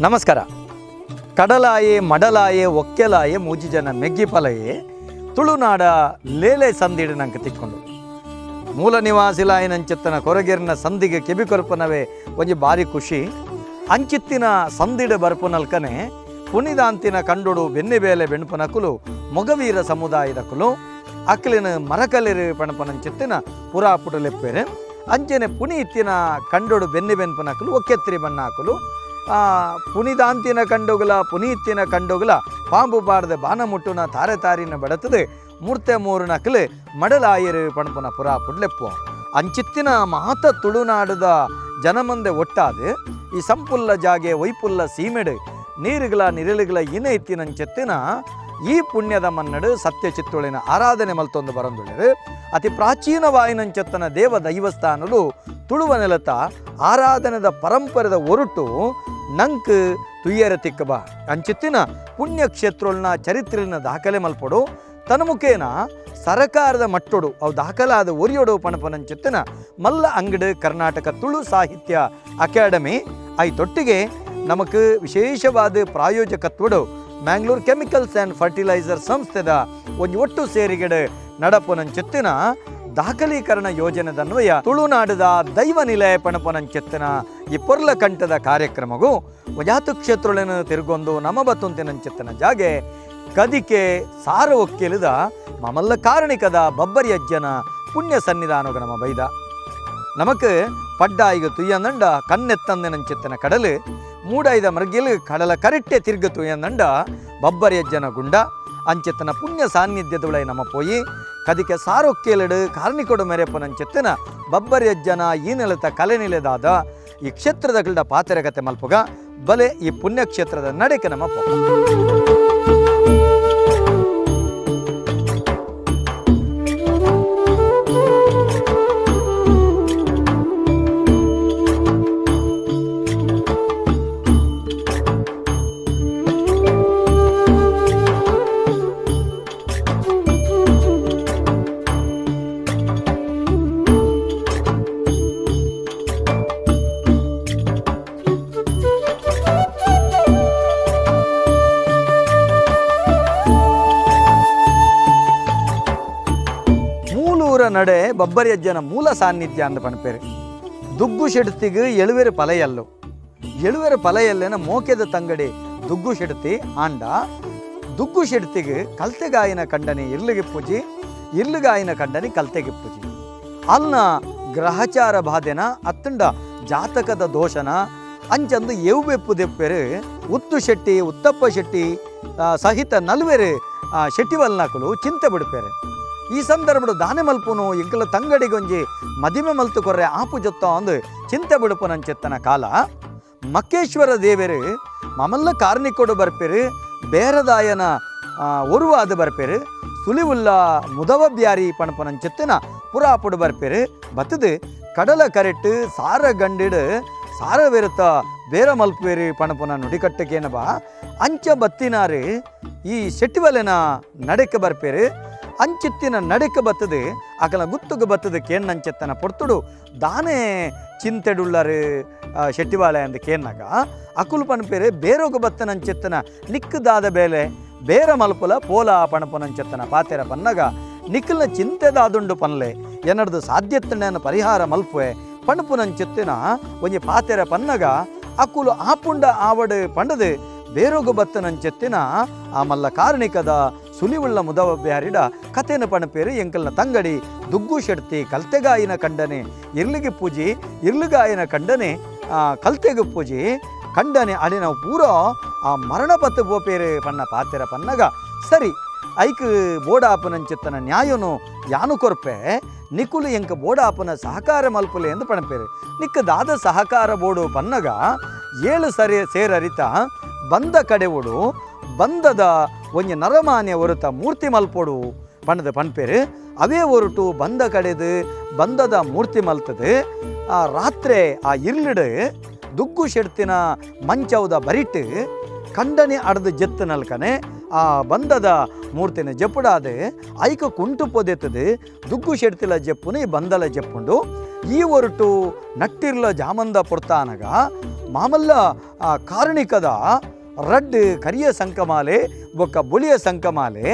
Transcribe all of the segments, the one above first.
ನಮಸ್ಕಾರ. ಕಡಲಾಯೆ ಮಡಲಾಯೆ ಒಕ್ಕೆಲಾಯೆ ಮೂಜಿ ಜನ ಮೆಗ್ಗಿಪಲಯೆ ತುಳುನಾಡ ಲೇಲೆ ಸಂದಿಡು ನಂಗೆ ತಿಕ್ಕೊಂಡು ಮೂಲ ನಿವಾಸಿಲಾಯನಂಚಿತ್ತನ ಕೊರಗೇರಿನ ಸಂದಿಗೆ ಕೆಬಿಕೊರ್ಪನವೇ ಒಂಜಿ ಬಾರಿ ಖುಷಿ. ಅಂಚಿತ್ತಿನ ಸಂದಿಡು ಬರ್ಪುನಲ್ಕನೆ ಪುನಿದಾಂತಿನ ಕಂಡುಡು ಬೆನ್ನೆಬೇಲೆ ಬೆಣ್ಪನಕುಲು ಮೊಗವೀರ ಸಮುದಾಯದಕುಲು ಅಕ್ಲಿನ ಮರಕಲಿರು ಪಣಪನಂಚಿತ್ತಿನ ಪುರಾಪುಟ ಲೆಪ್ಪೇರೆ ಅಂಚನೆ ಪುನೀತಿನ ಕಂಡುಡು ಬೆನ್ನೆ ಬೆನ್ಪನಕುಲು ಒಕ್ಕೆತ್ರಿ ಬಣ್ಣಾಕುಲು ಪುನಿದಾಂತಿನ ಕಂಡುಗುಲ ಪುನೀತಿನ ಕಂಡುಗುಲ ಪಾಂಬು ಬಾಡದೆ ಬಾನ ಮುಟ್ಟುನ ತಾರೆ ತಾರಿನ ಬಡತದೆ ಮೂರ್ತೆ ಮೂರುನಕಲು ಮಡಲಾಯರು ಪಣಪನ ಪುರಾಪುಟ ಲೆಪ್ಪು ಅಂಚಿತ್ತಿನ ಮಾತ ತುಳುನಾಡದ ಜನಮಂದೆ ಒಟ್ಟಾದು ಈ ಸಂಪುಲ್ಲ ಜಾಗೆ ವೈಪುಲ್ಲ ಸೀಮೆಡು ನೀರುಗಳ ನಿರಳುಗಳ ಇನ ಇತ್ತಿನಂಚೆತ್ತಿನ ಈ ಪುಣ್ಯದ ಮನ್ನಡು ಸತ್ಯ ಚಿತ್ತುಳಿನ ಆರಾಧನೆ ಮಲ್ತೊಂದು ಬರಂದುಳಿರು ಅತಿ ಪ್ರಾಚೀನವಾಯಿನಂಚೆತ್ತನ ದೇವ ದೈವಸ್ಥಾನಲು ತುಳುವ ನೆಲತ ಆರಾಧನೆದ ಪರಂಪರೆದ ಒರುಟು ನಂಕ್ ತುಯ್ಯರ ತಿಕ್ಕಬ ಅಂಚಿತ್ತಿನ ಪುಣ್ಯಕ್ಷೇತ್ರಗಳನ್ನ ಚರಿತ್ರೆನ ದಾಖಲೆ ಮಲ್ಪಡು ತನ್ಮುಖೇನ ಸರಕಾರದ ಮಟ್ಟೊಡು ಅವು ದಾಖಲಾದ ಒರಿಯೊಡು ಪಣಪನಂಚಿತ್ತಿನ ಮಲ್ಲ ಅಂಗಡು ಕರ್ನಾಟಕ ತುಳು ಸಾಹಿತ್ಯ ಅಕಾಡೆಮಿ ಐತೊಟ್ಟಿಗೆ ನಮಕ್ ವಿಶೇಷವಾದ ಪ್ರಾಯೋಜಕತ್ವಡು ಮ್ಯಾಂಗ್ಳೂರ್ ಕೆಮಿಕಲ್ಸ್ ಆ್ಯಂಡ್ ಫರ್ಟಿಲೈಸರ್ ಸಂಸ್ಥೆದ ಒಂದು ಒಟ್ಟು ಸೇರಿಗೆಡೆ ನಡಪನಂಚಿತ್ತಿನ ದಾಖಲೀಕರಣ ಯೋಜನೆದನ್ವಯ ತುಳುನಾಡದ ದೈವ ನಿಲಯ ಪಣಪನಂಚಿತ್ತಿನ ಈ ಪೊರ್ಲ ಕಂಠದ ಕಾರ್ಯಕ್ರಮಗೂ ವಜಾತು ಕ್ಷೇತ್ರಗಳನ್ನು ತಿರುಗೊಂದು ನಮ್ಮ ಬತ್ತುಂತಿನಂಚಿತ್ತಿನ ಜಾಗೆ ಕದಿಕೆ ಸಾರ ಒಕ್ಕೆಲಿದ ಮಮಲ್ಲ ಕಾರಣಿಕದ ಬಬ್ಬರಿಯಜ್ಜನ ಪುಣ್ಯ ಸನ್ನಿಧಾನಗ ನಮ್ಮ ಬೈದ ನಮಕ್ ಪಡ್ಡಾಯಿಗ ತುಯ್ಯಂದಂಡ ಕಣ್ಣೆತ್ತಂದೆನಂಚಿತ್ತಿನ ಕಡಲು ಮೂಡಾಯ್ದ ಮರ್ಗಿಲು ಕಡಲ ಕರೆಟ್ಟೆ ತಿರ್ಗ ತುಯ್ಯಂದಂಡ ಬಬ್ಬರಿಯಜ್ಜನ ಗುಂಡ ಅಂಚೆತ್ತನ ಪುಣ್ಯ ಸಾನ್ನಿಧ್ಯದುಳೈ ನಮ್ಮ ಪೋಯಿ ಕದಿಕೆ ಸಾರೊಕ್ಕೇಲಡು ಕಾರ್ಣಿಕೊಡು ಮೆರೆಪನಂಚೆತ್ತಿನ ಬಬ್ಬರಿಯಜ್ಜನ ಈ ನೆಲತ ಕಲೆ ನಿಲೆದಾದ ಈ ಕ್ಷೇತ್ರದ ಪಾತೆರಗತೆ ಮಲ್ಪುಗ ಬಲೆ ಈ ಪುಣ್ಯಕ್ಷೇತ್ರದ ನಡೆಕೆ ನಮ್ಮ ಪೋ ನಡೆ ಬಬ್ಬರಿಯಜ್ಜನ ಮೂಲ ಸಾನ್ನಿಧ್ಯ ಅಂದ ಪಣಪೇರು ದುಗ್ಗು ಶೆಡ್ತಿಗೆ ಎಳುವೆರು ಪಲೆಯಲ್ಲು ಎಳುವೆರು ಪಲೆಯಲ್ಲೇನ ಮೋಕೆದ ತಂಗಡಿ ದುಗ್ಗು ಶೆಡ್ತಿ ಆಂಡ ದುಗ್ಗು ಶೆಡ್ತಿಗೆ ಕಲ್ತೆಗಾಯಿನ ಕಂಡನಿ ಇರ್ಲಿಗೆ ಪೂಜಿ ಇರ್ಲಿಗಾಯಿನ ಕಂಡನಿ ಕಲ್ತೆಗೆ ಪೂಜಿ ಅಲ್ನ ಗ್ರಹಚಾರ ಬಾಧೆನ ಅತ್ತಂಡ ಜಾತಕದ ದೋಷನ ಅಂಚಂದು ಎವ್ವೆಪ್ಪು ದೆಪ್ಪೆರು ಉತ್ತು ಶೆಟ್ಟಿ ಉತ್ತಪ್ಪ ಶೆಟ್ಟಿ ಸಹಿತ ನಲ್ವೆರು ಶೆಟ್ಟಿವಲ್ನಾಕಲು ಚಿಂತೆ ಬಿಡ್ಪೇರೆ ಈ ಸಂದರ್ಭಡು ದಾನೆ ಮಲ್ಪುನು ಇಂಕಲ ತಂಗಡಿಗೊಂಜಿ ಮದಿಮೆ ಮಲ್ತು ಕೊರ್ರೆ ಆಪು ಜೊತ್ತ ಅಂದು ಚಿಂತೆ ಬಿಡುಪನಂಚೆತ್ತನ ಕಾಲ ಮಕ್ಕೇಶ್ವರ ದೇವರು ಮಮಲ್ಲ ಕಾರ್ಣಿಕೊಡು ಬರ್ಪೇರು ಬೇರದಾಯನ ಒರುವಾದ ಬರ್ಪೇರು ಸುಲಿವುಲ್ಲ ಮುದವ ಬ್ಯಾರಿ ಪಣಪನಂಚೆತ್ತಿನ ಪುರಾಪುಡು ಬರ್ಪೇರು ಬತ್ತದು ಕಡಲ ಕರೆಟ್ಟು ಸಾರ ಗಂಡಿಡು ಸಾರ ವಿರುತ್ತ ಬೇರ ಮಲ್ಪೇರಿ ಪಣಪನ ನುಡಿಕಟ್ಟಕೇನಬ ಅಂಚ ಬತ್ತಿನಾರು ಈ ಶೆಟ್ಟಿವಲೆನ ನಡೆಕೆ ಬರ್ಪೇರು ಅಂಚಿತ್ತಿನ ನಡೆಕೆ ಬತ್ತದೆ ಅಕಲ ಗುತ್ತುಗೆ ಬತ್ತದೆ ಕೇನ್ನಂಚೆತ್ತನ ಪೊರ್ತುಡು ದಾನೆ ಚಿಂತೆಡುಳ್ಳರು ಶೆಟ್ಟಿವಾಳೆ ಅಂದ ಕೇನ್ನಾಗ ಅಕುಲು ಪಣಪೇರೆ ಬೇರೋಗ ಬತ್ತನಂಚೆತ್ತನ ನಿಕ್ಕದಾದ ಬೇಲೆ ಬೇರ ಮಲ್ಪುಲ ಪೋಲ ಪಣಪನಂಚೆತ್ತನ ಪಾತೆರ ಪನ್ನಗ ನಿಕ್ಕಲ್ನ ಚಿಂತೆದಾದುಂಡು ಪನ್ಲೆ ಎನ್ನಡ್ದು ಸಾಧ್ಯತೆನ ಪರಿಹಾರ ಮಲ್ಪುವೆ ಪಣಪುನಂಚೆತ್ತಿನ ಒಂಜಿ ಪಾತೆರ ಪನ್ನಗ ಅಕುಲು ಆಪುಂಡ ಆವಡು ಪಂಡದು ಬೇರೋಗ ಬತ್ತನಂಚೆತ್ತಿನ ಆ ಮಲ್ಲ ಕಾರಣಿಕದ ಸುಲಿವುಳ್ಳ ಮುದವ ಬ್ಯಾರಿಡ ಕಥೆನ ಪಣಪೇರು ಎಂಕಲ್ನ ತಂಗಡಿ ದುಗ್ಗು ಶೆಡ್ತಿ ಕಲ್ತೆಗಾಯಿನ ಕಂಡನೆ ಇರ್ಲಿಗೆ ಪೂಜಿ ಇರ್ಲಿಗಾಯಿನ ಕಂಡನೆ ಕಲ್ತೆಗೆ ಪೂಜಿ ಕಂಡನೆ ಅಡಿ ನಾವು ಪೂರ ಆ ಮರಣ ಪತ್ತು ಬೋಪೇರು ಪನ್ನ ಪಾತೆರ ಪನ್ನಗ ಸರಿ ಐಕ್ ಬೋಡಾಪನಂಚಿತ್ತನ ನ್ಯಾಯನು ಯಾನು ಕೊರ್ಪೆ ನಿಕುಲು ಎಂಕ ಬೋಡಾಪನ ಸಹಕಾರ ಮಲ್ಪುಲೆ ಎಂದು ಪಣಪೇರು ನಿಕ್ಕ ದಾದ ಸಹಕಾರ ಬೋಡು ಪನ್ನಗ 7 ಸರಿ ಸೇರರಿತ ಬಂದ ಕಡೆವೋಡು ಬಂದದ ಒಂಜಿ ನರಮಾನ್ಯ ಹೊರತ ಮೂರ್ತಿ ಮಲ್ಪೋಡು ಪಣದ ಪಣಪೇರು ಅವೇ ಹೊರಟು ಬಂದ ಕಡೆದು ಬಂದದ ಮೂರ್ತಿ ಮಲ್ತದು ಆ ರಾತ್ರಿ ಆ ಇರ್ಲಿಡು ದುಗ್ಗು ಶೆಡ್ತಿನ ಮಂಚೌದ ಬರಿಟ್ಟು ಕಂಡನೆ ಅಡ್ದು ಜೆತ್ತು ನಲ್ಕನೆ ಆ ಬಂದದ ಮೂರ್ತಿನ ಜಪ್ಪುಡಾದೆ ಐಕ ಕುಂಟು ಪೊದೆತದು ದುಗ್ಗು ಶೆಡ್ತಿಲ ಜಪ್ಪುನು ಈ ಬಂದಲ ಜಪ್ಪುಂಡು ಈ ಹೊರಟು ನಟ್ಟಿರ್ಲ ಜಾಮಂದ ಪೊರ್ತಾನಗ ಮಾಮಲ್ಲ ಕಾರಣಿಕದ ರಡ್ ಕರಿಯ ಸಂಕಮಾಲೆ ಬೊಕ್ಕ ಬುಳಿಯ ಸಂಕಮಾಲೆ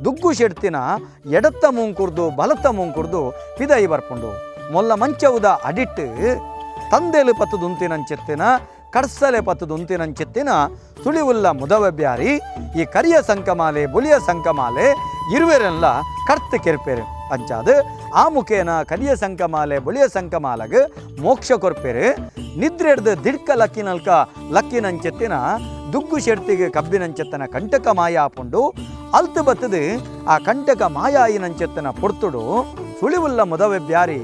ದುಗ್ಗು ಶೆಡ್ತಿನ ಎಡತ್ತ ಮುಂಕುರ್ದು ಬಲತ್ತ ಮುಂಕುರ್ದು ಪಿದಾಯಿ ಬರ್ಪುಂಡು ಮೊಲ್ಲ ಮಂಚವುದ ಅಡಿಟ್ಟು ತಂದೆಲು ಪತ್ತು ದುಂತಿನಂಚೆತ್ತಿನ ಕಡ್ಸಲೆ ಪತ್ತು ದುಂತಿನಂಚೆತ್ತಿನ ಸುಳಿವುಲ್ಲ ಮುದವ ಬ್ಯಾರಿ ಈ ಕರಿಯ ಸಂಕಮಾಲೆ ಬುಳಿಯ ಸಂಕಮಾಲೆ ಇರುವೆರೆಲ್ಲ ಕರ್ತು ಕೆರ್ಪೇರು ಅಂಚಾದು ಆ ಮುಖೇನ ಕರಿಯ ಸಂಕಮಾಲೆ ಬುಳಿಯ ಸಂಕಮಾಲಗ ಮೋಕ್ಷ ಕೊರ್ಪೇರು ನಿದ್ರೆ ಹಿಡ್ದು ದಿಡ್ಕ ಲಕ್ಕಿನಂಚೆತ್ತಿನ ದುಗ್ಗು ಶೆಡ್ತಿಗೆ ಕಬ್ಬಿನಂಚೆತ್ತನ ಕಂಟಕ ಮಾಯ ಆಪುಂಡು ಅಲ್ತು ಬತ್ತದು ಆ ಕಂಟಕ ಮಾಯಾಯಿನಂಚೆತ್ತನ ಪೊರ್ತುಡು ಸುಳಿವುಲ್ಲ ಮುದವೆ ಬ್ಯಾರಿ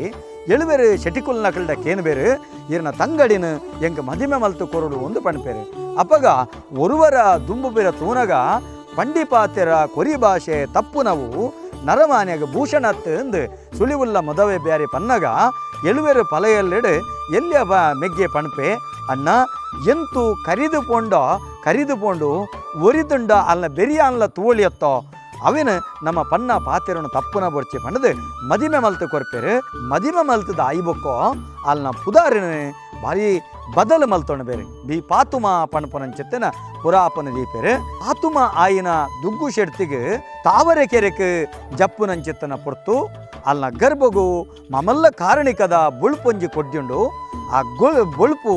ಎಳುವೆರು ಶೆಟಿಕುಲ್ನ ಕಲ್ಡ ಕೇನ್ಬೇರು ಇರ್ನ ತಂಗಡಿನ ಎಂಗ ಮದಿಮೆ ಮಲ್ತು ಕೊರಡು ಒಂದು ಪಣ್ಪೇರು ಅಪ್ಪಗ ಒರುವರ ದುಂಬುಬಿರ ತೂನಗ ಪಂಡಿಪಾತ್ಯರ ಕೊರಿ ಭಾಷೆ ತಪ್ಪು ನಾವು ನರಮಾನ್ಯಾಗ ಭೂಷಣತ್ ಅಂದು ಸುಳಿವುಲ್ಲ ಮುದವೆ ಬ್ಯಾರಿ ಪನ್ನಗ ಎಳುವೆರು ಪಲೆಯಲ್ಲೆಡು ಎಲ್ಲಿಯ ಮೆಗ್ಗೆ ಪಣ್ಪೆ ಅಣ್ಣ ಎಂತು ಕರಿದು ಪೋಂಡು ಒರಿದುಂಡ ಅಲ್ಲ ಬೆರಿಯ ಅಲ್ಲ ತೋಳಿಯತ್ತೋ ಅವೇನು ನಮ್ಮ ಪನ್ನ ಪಾತಿರನು ತಪ್ಪುನ ಬೊರ್ಚಿ ಪಂಡದು ಮದಿಮೆ ಮಲ್ತು ಕೊರ್ಪೇರು ಮದಿಮೆ ಮಲ್ತದ ಆಯ್ಬೊಕ್ಕೋ ಅಲ್ನ ಪುದಾರಿನ ಭಾರಿ ಬದಲು ಮಲ್ತೊಂಡು ಬೇರೆ ಬಿ ಪಾತುಮ ಪಣಪನಂಚೆತ್ತನ ಪುರಾಪನ ದೀಪೇರು ಪಾತುಮ ಆಯಿನ ದುಗ್ಗು ಶೆಡ್ತಿಗೆ ತಾವರೆ ಕೆರೆಕ್ ಜಪ್ಪುನಂಚೆತ್ತನ ಪೊರ್ತು ಅಲ್ನ ಗರ್ಭಗು ಮಮಲ್ಲ ಕಾರಣಿಕದ ಬುಳ್ಪೊಂಜಿ ಕೊಡ್ದುಂಡು ಆ ಬೊಳ್ಪು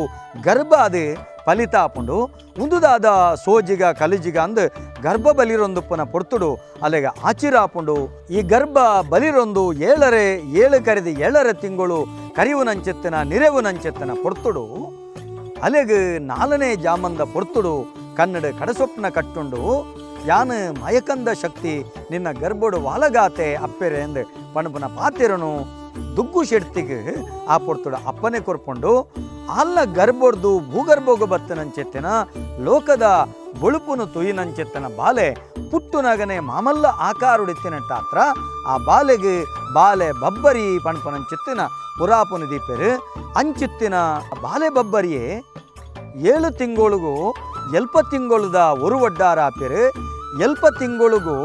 ಗರ್ಭ ಅದು ಫಲಿತ ಆಪುಂಡು ಉಂದುದಾದ ಸೋಜಿಗ ಕಲಿಜಿಗ ಅಂದು ಗರ್ಭ ಬಲಿರೊಂದುಪ್ಪನ ಪೊರ್ತುಡು ಅಲ್ಲಿಗೆ ಆಚಿರ ಆಪುಂಡು ಈ ಗರ್ಭ ಬಲಿರೊಂದು ಏಳು ಕರೆದು 7 ತಿಂಗಳು ಕರಿವುನಂಚೆತ್ತನ ನಿರೆವುನಂಚೆತ್ತನ ಪೊರ್ತುಡು ಅಲೆಗೆ 4ನೇ ಜಾಮಂದ ಪೊರ್ತುಡು ಕನ್ನಡ ಕಡಸೊಪ್ಪನ ಕಟ್ಟುಂಡು ಯಾನು ಮಯಕಂದ ಶಕ್ತಿ ನಿನ್ನ ಗರ್ಭಡು ವಾಲಗಾತೆ ಅಪ್ಪೆರೆ ಎಂದು ಪಣಪನ ಪಾತಿರನು ದುಗ್ಗು ಶೆಡ್ತಿಗೆ ಆ ಪೊರ್ತುಡು ಅಪ್ಪನೆ ಕೊರ್ಪುಂಡು ಅಲ್ಲ ಗರ್ಭೊಡ್ದು ಭೂಗರ್ಭೋಗ ಬತ್ತನಂಚೆತ್ತಿನ ಲೋಕದ ಬೊಳುಪುನು ತುಯಿನಂಚೆತ್ತನ ಬಾಲೆ ಪುಟ್ಟುನಗನೆ ಮಾಮಲ್ಲ ಆಕಾರುಡಿತ್ತಿನಟ್ಟಾತ್ರ ಆ ಬಾಲೆ ಬಬ್ಬರಿ ಪಣಪನಂಚೆತ್ತಿನ ಪುರಾಪುನ ದೀಪೆರು ಅಂಚಿತ್ತಿನ ಬಾಲೆ ಬಬ್ಬರಿಯೇ 7 ತಿಂಗಳಿಗೂ ಎಲ್ಪ ತಿಂಗಳದ ಒರು ಒಡ್ಡಾರ ಆಪೆರು ಎಲ್ಪ ತಿಂಗಳಿಗೂ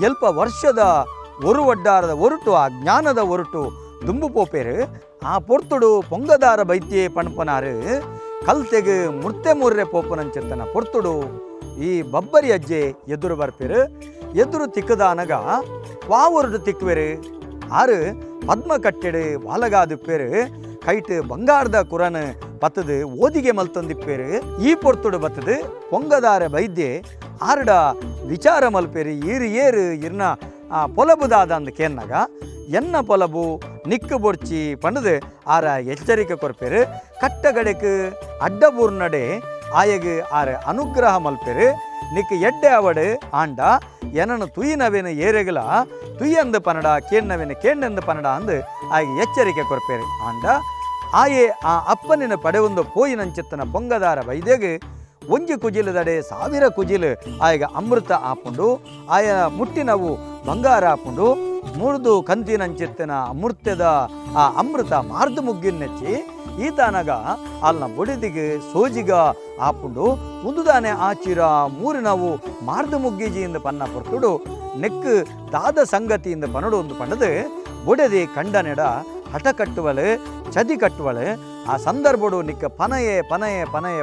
ಎಲ್ಪ ವರ್ಷದ ಒರು ಒಡ್ಡಾರದ ಒರುಟು ಆ ಜ್ಞಾನದ ಒರುಟು ದುಂಬು ಪೋಪೇರು ಆ ಪೊರ್ತುಡು ಪೊಂಗದಾರ ಬೈದ್ಯೆ ಪಣಪನಾರು ಕಲ್ತೆಗೆ ಮುರ್ರೆ ಪೋಪನಂಚೆತ್ತನ ಪೊರ್ತುಡು ಈ ಬಬ್ಬರಿ ಅಜ್ಜೆ ಎದುರು ಬರ್ಪೇರು ಎದುರು ತಿಕ್ಕದಾನಗ ವಾವರುಡು ತಿಕ್ಕುವೆರು ಆರು ಪದ್ಮ ಕಟ್ಟೆಡು ವಾಲಗಾದುಪ್ಪೇರು ಕೈಟ್ ಬಂಗಾರದ ಕುರನ್ ಪತ್ತದು ಓದಿಗೆ ಮಲ್ತೊಂದಿಪ್ಪೇರು ಈ ಪೊರ್ತುಡು ಬತ್ತದು ಪೊಂಗದಾರ ಬೈದ್ಯೆ ಆರ್ಡ ವಿಚಾರ ಮಲ್ಪೇರು ಏರು ಇರ್ನ ಪೊಲಬುದಾದ ಅಂದ ಕೇನ್ನಾಗ ಎನ್ನ ಪೊಲಬು ನಿಕ್ಕು ಬೊಡ್ಚಿ ಪಂಡದು ಆರ ಎಚ್ಚರಿಕೆ ಕೊರ್ಪೇರು ಕಟ್ಟಗಡೆಕ್ ಅಡ್ಡಬೂರ್ನಡೆ ಆಯಗೆ ಆರ ಅನುಗ್ರಹ ಮಲ್ಪೇರು ನಿಕ್ಕು ಎಡ್ಡೆ ಅವಡು ಆಂಡ ಎನನು ತುಯಿನವೇನು ಏರೆಗಲ ತುಯ್ಯಂದು ಪನಡ ಕೇಣ್ಣೆಂದು ಪನಡ ಅಂದು ಆಯಗೆ ಎಚ್ಚರಿಕೆ ಕೊರ್ಪೇರು ಆಂಡ ಆಯೆ ಆ ಅಪ್ಪನಿನ ಪಡೆವೊಂದು ಪೋಯಿನಂಚೆತ್ತನ ಪೊಂಗದಾರ ವೈದ್ಯಗೆ ಒಂಜಿ ಕುಜಿಲದಡೆ 1000 ಕುಜಿಲು ಆಯಗ ಅಮೃತ ಆಪುಂಡು ಆಯ ಮುಟ್ಟಿನವು ಬಂಗಾರ ಆಪುಂಡು ಮುರಿದು ಕಂತಿನಂಚೆತ್ತಿನ ಅಮೃತದ ಆ ಅಮೃತ ಮಾರ್ದು ಮುಗ್ಗಿನೆಚ್ಚಿ ಈತನಗ ಅಲ್ನ ಬೊಡಿದಿಗೆ ಸೋಜಿಗ ಆಪುಂಡು ಮುಂದುದಾನೆ ಆಚಿರ 3 ನಾವು ಮಾರ್ದು ಮುಗ್ಗಿಜಿಯಿಂದ ಪನ್ನ ಪೊರ್ತುಡು ನೆಕ್ ದಾದ ಸಂಗತಿಯಿಂದ ಪನಡು ಒಂದು ಪಂಡದು ಬೊಡೆದಿ ಕಂಡನೆಡ ಹಠ ಕಟ್ಟುವಳು ಚದಿ ಕಟ್ಟುವಳು ಆ ಸಂದರ್ಭಡು ನಿಕ್ಕ ಪನಯೇ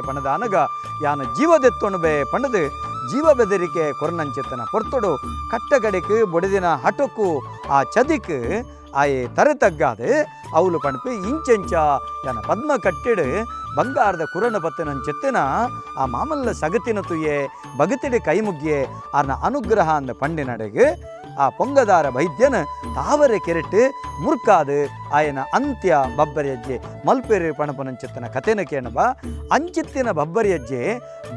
ಪಣದಾನಗ ಯಾನ ಜೀವದೆತ್ತೊಣು ಬೇ ಪಣದು ಜೀವ ಬೆದರಿಕೆ ಕೊರನಂಚೆತ್ತನ ಪೊರ್ತುಡು ಕಟ್ಟಗಡಿಕ್ ಬೊಡೆದಿನ ಹಠಕ್ಕೂ ಆ ಚದಿಕ್ ಆಯೆ ತರೆತಗ್ಗಾದೆ ಅವಳು ಪಣಪಿ ಇಂಚೆಂಚ ಯಾನ ಪದ್ಮ ಕಟ್ಟಿಡು ಬಂಗಾರದ ಕುರನ ಪತ್ತನಂಚೆತ್ತಿನ ಆ ಮಾಮಲ್ಲ ಸಗತಿನ ತುಯ್ಯೆ ಬಗತಿಡಿ ಕೈ ಮುಗ್ಗಿಯೆ ಆರ್ನ ಅನುಗ್ರಹ ಅಂದ ಪಂಡಿನಡೆಗೆ ಆ ಪೊಂಗದಾರ ವೈದ್ಯನ ತಾವರೆ ಕೆರೆಟ್ಟು ಮುರ್ಕಾದು ಆಯನ ಅಂತ್ಯ ಬಬ್ಬರಿಯಜ್ಜೆ ಮಲ್ಪೇರು ಪಣಪನಂಚಿತ್ತನ ಕಥೆನ ಕೇಣಬ ಅಂಚಿತ್ತಿನ ಬಬ್ಬರಿಯಜ್ಜೆ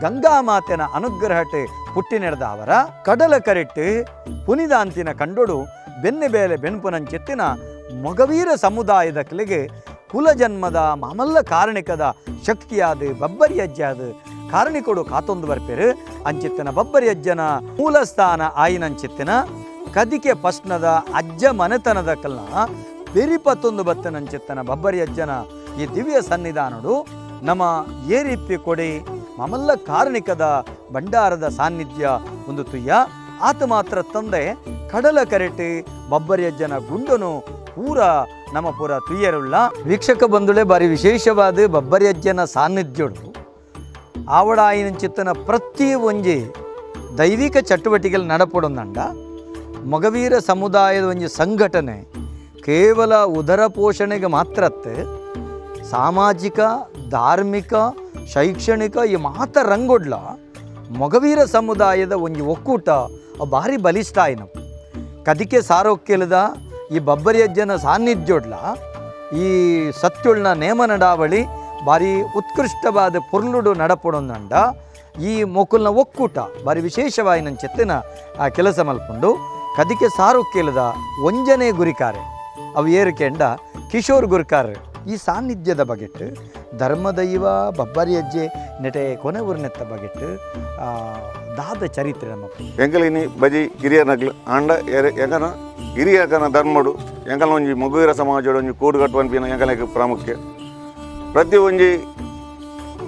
ಗಂಗಾಮಾತೆನ ಅನುಗ್ರಹಟ್ ಪುಟ್ಟಿನೆಡ್ದ ಅವರ ಕಡಲ ಕರೆಟ್ಟು ಪುನಿದಾಂತಿನ ಕಂಡೊಡು ಬೆನ್ನೆಬೇಲೆ ಬೆನ್ಪುನಂಚಿತ್ತಿನ ಮೊಗವೀರ ಸಮುದಾಯದ ಕಲೆಗೆ ಕುಲಜನ್ಮದ ಮಾಮಲ್ಲ ಕಾರಣಿಕದ ಶಕ್ತಿಯಾದ ಬಬ್ಬರಿಯಜ್ಜೆ ಅದು ಕಾರಣಿಕೊಡು ಕಾತೊಂದು ಬರ್ಪೇರು ಅಂಚಿತ್ತಿನ ಬಬ್ಬರಿಯಜ್ಜನ ಮೂಲಸ್ಥಾನ ಆಯಿನಂಚಿತ್ತಿನ ಕದಿಕೆ ಪಸ್ನದ ಅಜ್ಜ ಮನೆತನದ ಕಲ್ನ ಬೆರಿಪತ್ತೊಂದು ಬತ್ತನಂಚಿತ್ತನ ಬಬ್ಬರಿ ಅಜ್ಜನ ಈ ದಿವ್ಯ ಸನ್ನಿಧಾನಡು ನಮ್ಮ ಏರಿಪ್ಪಿ ಕೊಡಿ ಮಮಲ್ಲ ಕಾರಣಿಕದ ಭಂಡಾರದ ಸಾನ್ನಿಧ್ಯ ಒಂದು ತುಯ್ಯ ಆತ ಮಾತ್ರ ತಂದೆ ಕಡಲ ಕರೆಟಿ ಬಬ್ಬರಿ ಅಜ್ಜನ ಗುಂಡನು ಪೂರ ನಮ್ಮ ಪೂರ ತುಯ್ಯರುಳ್ಳ ವೀಕ್ಷಕ ಬಂಧುಳೆ ಬಾರಿ ವಿಶೇಷವಾದ ಬಬ್ಬರಿ ಅಜ್ಜನ ಸಾನ್ನಿಧ್ಯಡು ಆವಡ ಆಯಿನ ಚಿತ್ತನ ಪ್ರತಿ ಒಂಜಿ ದೈವಿಕ ಚಟುವಟಿಕೆಗಳು ನಡಪಡೊಂದಂಡ ಮೊಗವೀರ ಸಮುದಾಯದ ಒಂಜಿ ಸಂಘಟನೆ ಕೇವಲ ಉದರ ಪೋಷಣೆಗೆ ಮಾತ್ರತ್ತೆ ಸಾಮಾಜಿಕ ಧಾರ್ಮಿಕ ಶೈಕ್ಷಣಿಕ ಈ ಮಾತ ರಂಗೊಡ್ಲ ಮೊಗವೀರ ಸಮುದಾಯದ ಒಂಜಿ ಒಕ್ಕೂಟ ಭಾರಿ ಬಲಿಷ್ಠ ಆಯ್ನ ಕದಿಕೆ ಸಾರೋಕ್ಯಲದ ಈ ಬಬ್ಬರಿ ಅಜ್ಜನ ಸಾನ್ನಿಧ್ಯೋಡ್ಲ ಈ ಸತ್ಯುಳ್ನ ನೇಮ ನಡಾವಳಿ ಭಾರಿ ಉತ್ಕೃಷ್ಟವಾದ ಪುರ್ಲುಡು ನಡಪಡೊಂದಂಡ ಈ ಮೊಕುಲ್ನ ಒಕ್ಕೂಟ ಭಾರಿ ವಿಶೇಷವಾಗಿ ನನ್ನ ಚೆತ್ತಿನ ಕೆಲಸ ಮಲ್ಪುಂಡು ಕದಿಕೆ ಸಾರೋಕ್ಯಲದ ಒಂಜನೇ ಗುರಿಕಾರೆ ಅವು ಏರಿಕೆಂಡ ಕಿಶೋರ್ ಗುರಿಕಾರೆ ಈ ಸಾನ್ನಿಧ್ಯದ ಬಗೆಟ್ ಧರ್ಮದೈವ ಬಬ್ಬರಿ ಅಜ್ಜೆ ನೆಟೆ ಕೊನೆ ಊರಿನೆತ್ತ ಬಗೆಟ್ ದಾದ ಚರಿತ್ರೆ ನಮ್ಮ ಎಂಕಲಿನಿ ಬಜಿ ಹಿರಿಯ ನಗ್ಲು ಆಂಡ ಎಂಕನ ಹಿರಿಯಕನ ಧರ್ಮಡು ಎಂಕಲ ಒಂಜಿ ಮೊಗವೀರ ಸಮಾಜಡು ಒಂಜಿ ಕೂಡು ಕಟ್ಟುವನ್ಪಿನ ಎಂಕಲಕ್ಕೆ ಪ್ರಾಮುಖ್ಯ ಪ್ರತಿ ಒಂಜಿ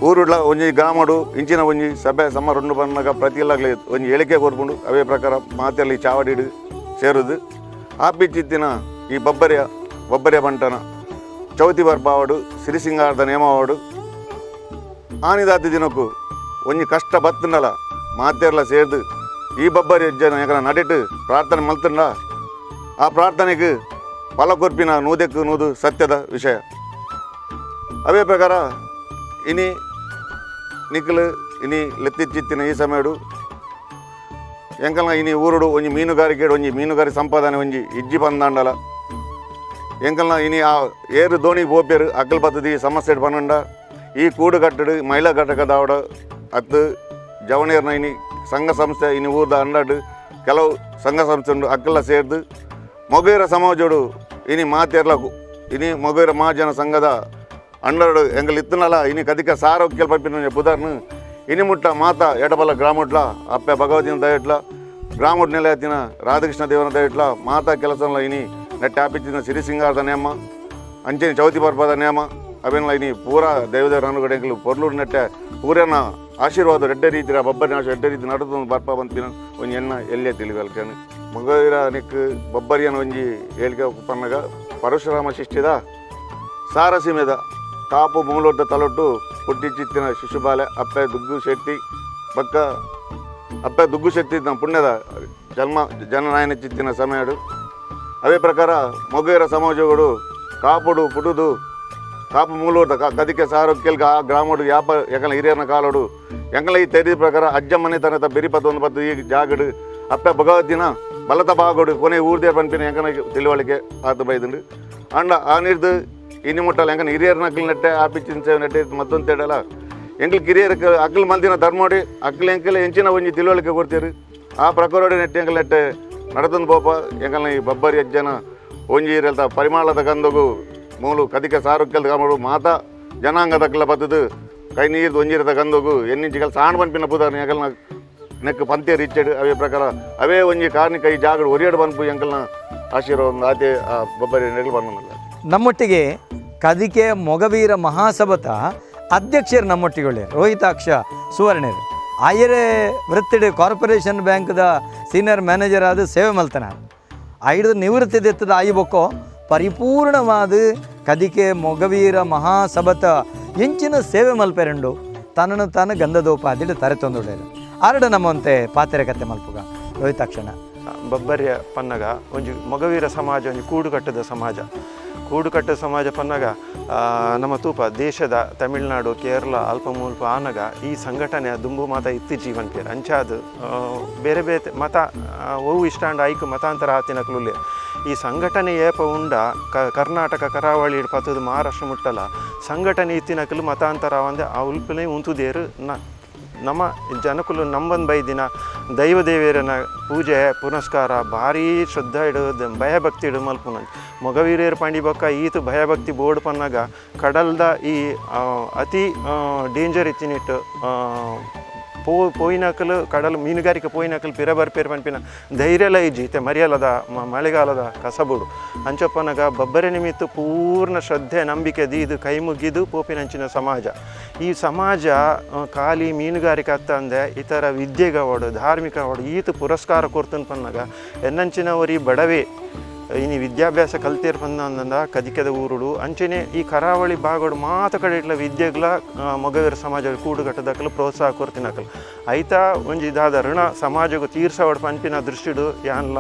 ಊರುಡ್ಲ ಒಂಜಿ ಗ್ರಾಮಡು ಇಂಚಿನ ಒಂಜಿ ಸಭೆ ಸಮಾರಂಭ ಬಂದಾಗ ಪ್ರತಿ ಎಲ್ಲಾಗಲಿ ಒಂಜಿ ಹೇಳಿಕೆ ಕೊರ್ಪುಂಡು ಅವೇ ಪ್ರಕಾರ ಮಾತೆಯಲ್ಲಿ ಚಾವಡಿಡು ಸೇರುದು ಆಪಿಚ್ಚಿತ್ತಿನ ಈ ಬಬ್ಬರಿಯ ಬಂಟನ ಚೌತಿ ಬರ್ಪಾವಡು ಸಿರಿಸಿಂಗಾರದ ನೇಮವಾಡು ಆನಿದಾತಿ ದಿನಕ್ಕೂ ಒಂಜಿ ಕಷ್ಟ ಬತ್ತನಲ್ಲ ಮಾತೆರ್ಲ ಸೇರ್ದು ಈ ಬಬ್ಬರಿ ಜನ ಯಾಕಂದ್ರೆ ನಡಿಟ್ಟು ಪ್ರಾರ್ಥನೆ ಮಲ್ತಂಡ ಆ ಪ್ರಾರ್ಥನೆಗೆ ಫಲ ಕೊರ್ಪಿನ ನೂದೆಕ್ಕು ನೂದು ಸತ್ಯದ ವಿಷಯ ಅವೇ ಪ್ರಕಾರ ಇನಿ ನಿಖಲು ಇನಿ ಲೆತ್ತಿಚ್ಚಿತ್ತಿನ ಈ ಸಮಯಡು ಎಂಕಲ್ನ ಇನಿ ಊರುಡು ಒಂಜಿ ಮೀನುಗಾರಿಕೆ ಒಂಜಿ ಮೀನುಗಾರಿ ಸಂಪಾದನೆ ಒಂಜಿ ಇಜ್ಜಿ ಬಂದಾಂಡಲ ಎಂಕಲ್ನ ಇನಿ ಆ ಏರು ದೋಣಿಗೆ ಹೋಗ್ಯರು ಅಕ್ಕಲ್ ಪದ್ಧತಿ ಸಮಸ್ಯೆ ಪನ್ನಂಡ ಈ ಕೂಡು ಕಟ್ಟಡು ಮಹಿಳಾ ಘಟಕದಾವಡ ಅತ್ತು ಜವಣಿಯರ್ನ ಇನಿ ಸಂಘ ಸಂಸ್ಥೆ ಇನಿ ಊರ್ದ ಅಂಡಾಡು ಕೆಲವು ಸಂಘ ಸಂಸ್ಥೆ ಉಂಡು ಅಕ್ಕಲ್ಲ ಸೇರ್ದು ಮೊಗವೀರ ಸಮಾಜೋಡು ಇನಿ ಮಾತೆರ್ಲ ಇನಿ ಮೊಗವೀರ ಮಹಾಜನ ಸಂಘದ ಅಂಡರ್ಡು ಎಂಗಲ್ ಇತ್ತನಲ್ಲ ಇನಿ ಕದಿಕ ಸಾರೋಕ್ಯಲ್ ಪಪ್ಪಿನ ಬುಧರ್ನು ಇನಿ ಮುಟ್ಟ ಮಾತ ಎಡಬಲ ಗ್ರಾಮುಟ್ಲ ಅಪ್ಪೆ ಭಗವತಿನ ದಯಟ್ಲ ಗ್ರಾಮುಟ್ ನೆಲೆಯತ್ತಿನ ರಾಧಾಕೃಷ್ಣ ದೇವನ ದಯಟ್ಲ ಮಾತಾ ಕೆಲಸಲ್ಲ ಇನಿ ನೆಟ್ಟ ಆಪಿಚ್ಚಿನ ಸಿರಿಸಿಂಗಾರದ ನೇಮ ಅಂಚಿನ ಚೌತಿ ಬರ್ಪದ ನೇಮ ಅವೇನಲ್ಲ ಇನಿ ಪೂರಾ ದೇವದೇವರ ಅನುಗಡೆಗಳು ಪೊರ್ಲೂರು ನೆಟ್ಟೆ ಪೂರನ ಆಶೀರ್ವಾದ ರೆಡ್ಡೆ ರೀತಿಯ ಬಬ್ಬರಿ ನಾಶ ರೆಡ್ಡೆ ರೀತಿ ನಡೆದು ಬರ್ಪ ಬಂತಿನ ಒಂಜಿ ಎಣ್ಣ ಎಲ್ಲೇ ತಿಳಿಗಲ್ಕೇನು ಮೊಗವೀರ ನಿಕ್ ಬಬ್ಬರಿಯನ ಒಂಜಿ ಹೇಳಿಕೆ ಪನ್ನಗ ಪರಶುರಾಮ ಶಿಷ್ಟಿದ ಸಾರಸೀಮೆದ ಕಾಪು ಮೂಲೊಡ್ಡ ತಲೊಟ್ಟು ಪುಟ್ಟಿಚ್ಚಿತ್ತಿನ ಶಿಶುಬಾಲೆ ಅಪ್ಪೆ ದುಗ್ಗು ಶೆಟ್ಟಿ ಬಕ್ಕ ಅಪ್ಪೆ ದುಗ್ಗು ಶೆಟ್ಟಿ ಪುಣ್ಯದ ಜನನಾಯನ ಚಿತ್ತಿನ ಸಮಯಡು ಅವೇ ಪ್ರಕಾರ ಮೊಗವೀರ ಸಮಾಜಗಳು ಕಾಪುಡು ಪುಟುದು ಕಾಪು ಮೂಲೋಟ ಕದಿಕೆ ಸಾರೋಕ್ಯಲ್ಗ ಆ ಗ್ರಾಮಡು ಯಾಪ ಎಂಕಲ ಹಿರಿಯರನ ಕಾಲೋಡು ಎಂಕಲ ಈ ತೆರಿದ ಪ್ರಕಾರ ಅಜ್ಜ ಮನೆ ತನಕ ಬೆರಿಪತ್ತೊಂದು ಪತ್ತು ಈ ಜಾಗಡು ಅಪ್ಪೆ ಭಗವತಿನ ಬಲತ ಬಾಗೋಡು ಕೊನೆ ಊರ್ದೇ ಪಂಪಿನ ಎಂಕನ ತಿಳುವಳಿಕೆ ಆತು ಬೈದುಂಡು ಅಂಡ ಆ ನಿರ್ದು ಇನ್ನು ಮುಟ್ಟಲ್ಲ ಎಂಕನ ಹಿರಿಯರ ನಕ್ಕಲು ನೆಟ್ಟೆ ಆಪಿಚ್ಚಿನ ಸೇವೆ ನೆಟ್ಟೆ ಮತ್ತೊಂದು ತೇಡಲ್ಲ ಎಂಕಲ್ ಕಿರಿಯರಕ್ಕೆ ಅಕ್ಕಲ್ ಮಂದಿನ ಧರ್ಮೋಡಿ ಅಕ್ಕಲ್ ಎಂಕಲ್ ಹೆಂಚಿನ ಒಂಜಿ ತಿಳುವಳಿಕೆ ಕೊಡ್ತೀರಿ ಆ ಪ್ರಕಾರೋಡಿ ನೆಟ್ಟೆ ಎಂಕಲ್ ನೆಟ್ಟೆ ನಡತಂದು ಪೋಪ ಎಂಕಲ್ನ ಈ ಬಬ್ಬರಿ ಅಜ್ಜನ ಒಂಜಿ ಇರಲ್ತ ಪರಿಮಾಣದ ಗಂದಗು ಮೂಲು ಕದಿಕ ಸಾರುಕ್ಯಲ್ದ ಗಮಡು ಮಾತಾ ಜನಾಂಗದಕ್ಕಲ್ಲ ಬತ್ತದು ಕೈ ನೀರ್ದು ಒಂಜಿರದ ಗಂದಗು ಎನ್ನಿಂಚಿಗಲ್ ಸಾಣ್ ಪಂಪಿನ ಪುದಾರ ಎಂಕಲ್ನ ನೆಕ್ ಪಂತ್ಯ ರಿಚ್ಚೆಡು ಅವೇ ಪ್ರಕಾರ ಅವೇ ಒಂಜಿ ಕಾರ್ನಿಕ ಈ ಜಾಗಡು ಒರಿಯಡು ಬಂದ್ಪು ಎಂಕಲ್ನ ಆಶೀರ್ವಾದ ಆತೆ ಆ ಬಬ್ಬರಿ ನೆಗಳು ಬಂದಲ್ಲ ನಮ್ಮೊಟ್ಟಿಗೆ ಕದಿಕೆ ಮೊಗವೀರ ಮಹಾಸಭತ ಅಧ್ಯಕ್ಷರು ನಮ್ಮೊಟ್ಟಿಗೆ ರೋಹಿತಾಕ್ಷ ಸುವರ್ಣರು ಆಯರೇ ವೃತ್ತಿಡು ಕಾರ್ಪೊರೇಷನ್ ಬ್ಯಾಂಕ್ದ ಸೀನಿಯರ್ ಮ್ಯಾನೇಜರ್ ಆದ ಸೇವೆ ಮಲ್ತನ ಐದು ನಿವೃತ್ತಿ ದೆತ್ತದ ಆಯ್ಬೊಕ್ಕೋ ಪರಿಪೂರ್ಣವಾದ ಕದಿಕೆ ಮೊಗವೀರ ಮಹಾಸಭತ ಎಂಚಿನ ಸೇವೆ ಮಲ್ಪೆರಂಡು ತನ್ನನ್ನು ತಾನು ಗಂಧದೋಪಾದಿಡು ತರೆತೊಂದುಡೇರು ಆರಡು ನಮ್ಮಂತೆ ಪಾತೆರೆ ಕತೆ ಮಲ್ಪುಗ ರೋಹಿತಾಕ್ಷಣ ಬಬ್ಬರಿಯ ಪನ್ನಗ ಒಂಜಿ ಮೊಗವೀರ ಸಮಾಜ ಒಂಜಿ ಕೂಡುಕಟ್ಟದ ಸಮಾಜ ಪನ್ನಗ ನಮ್ಮ ತೂಪ ದೇಶದ ತಮಿಳುನಾಡು ಕೇರಳ ಅಲ್ಪ ಮುಲ್ಪ ಆನಗ ಈ ಸಂಘಟನೆ ದುಂಬು ಮಾತ ಇತ್ತಿ ಜೀವನ್ ಪೇರು ಅಂಚಾದು ಬೇರೆ ಬೇರೆ ಮತ ಓವು ಇಷ್ಟಾಂಡ ಐಕು ಮತಾಂತರ ಆತಿನಕ್ಲುಲ್ಲೆ ಈ ಸಂಘಟನೆ ಏಪ ಉಂಡ ಕರ್ನಾಟಕ ಕರಾವಳಿ ಪತ್ತದು ಮಹಾರಾಷ್ಟ್ರ ಮುಟ್ಟಲ ಸಂಘಟನೆ ಇತ್ತಿನಕಲು ಮತಾಂತರ ಒಂದೆ ಆ ಉಲ್ಪನೆ ಉಂತುದೇರು ನಮ್ಮ ಜನಕುಲು ನಂಬಂದು ಬೈದಿನ ದೈವ ದೇವೇರನ ಪೂಜೆ ಪುನಸ್ಕಾರ ಭಾರೀ ಶ್ರದ್ಧಾ ಇಡೋದು ಭಯಭಕ್ತಿ ಇಡು ಮಲ್ಪುನ ಮೊಗವೀರೇರು ಪಂಡಿ ಬೊಕ್ಕ ಈತು ಭಯಭಕ್ತಿ ಬೋರ್ಡ್ ಪನ್ನಾಗ ಕಡಲ್ದ ಈ ಅತಿ ಡೇಂಜರ್ ಇತ್ತಿನಿಟ್ಟು ಪೋಯಿನಕಲು ಕಡಲು ಮೀನುಗಾರಿಕೆ ಪೋಯಿನಕಲು ಪಿರ ಬರ್ಪೇರು ಪನ್ಪಿನ ಧೈರ್ಯಲ ಇಜ್ಜಿತೆ ಮರಿಯಲದ ಮಳೆಗಾಲದ ಕಸಬುಡು ಅಂಚಪ್ಪನಗ ಬಬ್ಬರಿ ನಿಮಿತ್ತ ಪೂರ್ಣ ಶ್ರದ್ಧೆ ನಂಬಿಕೆ ದೀದು ಕೈ ಮುಗಿದು ಪೋಪಿನಂಚಿನ ಸಮಾಜ ಈ ಸಮಾಜ ಖಾಲಿ ಮೀನುಗಾರಿಕೆ ಅತ್ತಂದೆ ಇತರ ವಿದ್ಯೆಗವಡು ಧಾರ್ಮಿಕ ಅವಡು ಈತು ಪುರಸ್ಕಾರ ಕೊರ್ತನ್ ಪನ್ನಗ ಎನ್ನಂಚಿನವರಿ ಬಡವೆ ಇನ್ನು ವಿದ್ಯಾಭ್ಯಾಸ ಕಲ್ತೇರು ಬಂದ ಕದಿಕೆದ ಊರುಡು ಅಂಚೆನೆ ಈ ಕರಾವಳಿ ಭಾಗಡು ಮಾತ ಕಡೆ ಇಟ್ಲ ವಿದ್ಯೆಗಳ ಮೊಗವೀರ ಸಮಾಜ ಕೂಡುಗಟ್ಟದಕ್ಕಲು ಪ್ರೋತ್ಸಾಹ ಕೊಡ್ತಿನಕಲು ಐತ ಒಂಜಿ ಇದಾದ ಋಣ ಸಮಾಜಗೂ ತೀರ್ಸವಡ್ ಪಂಪಿನ ದೃಷ್ಟಿಡು ಯಾನ್ಲ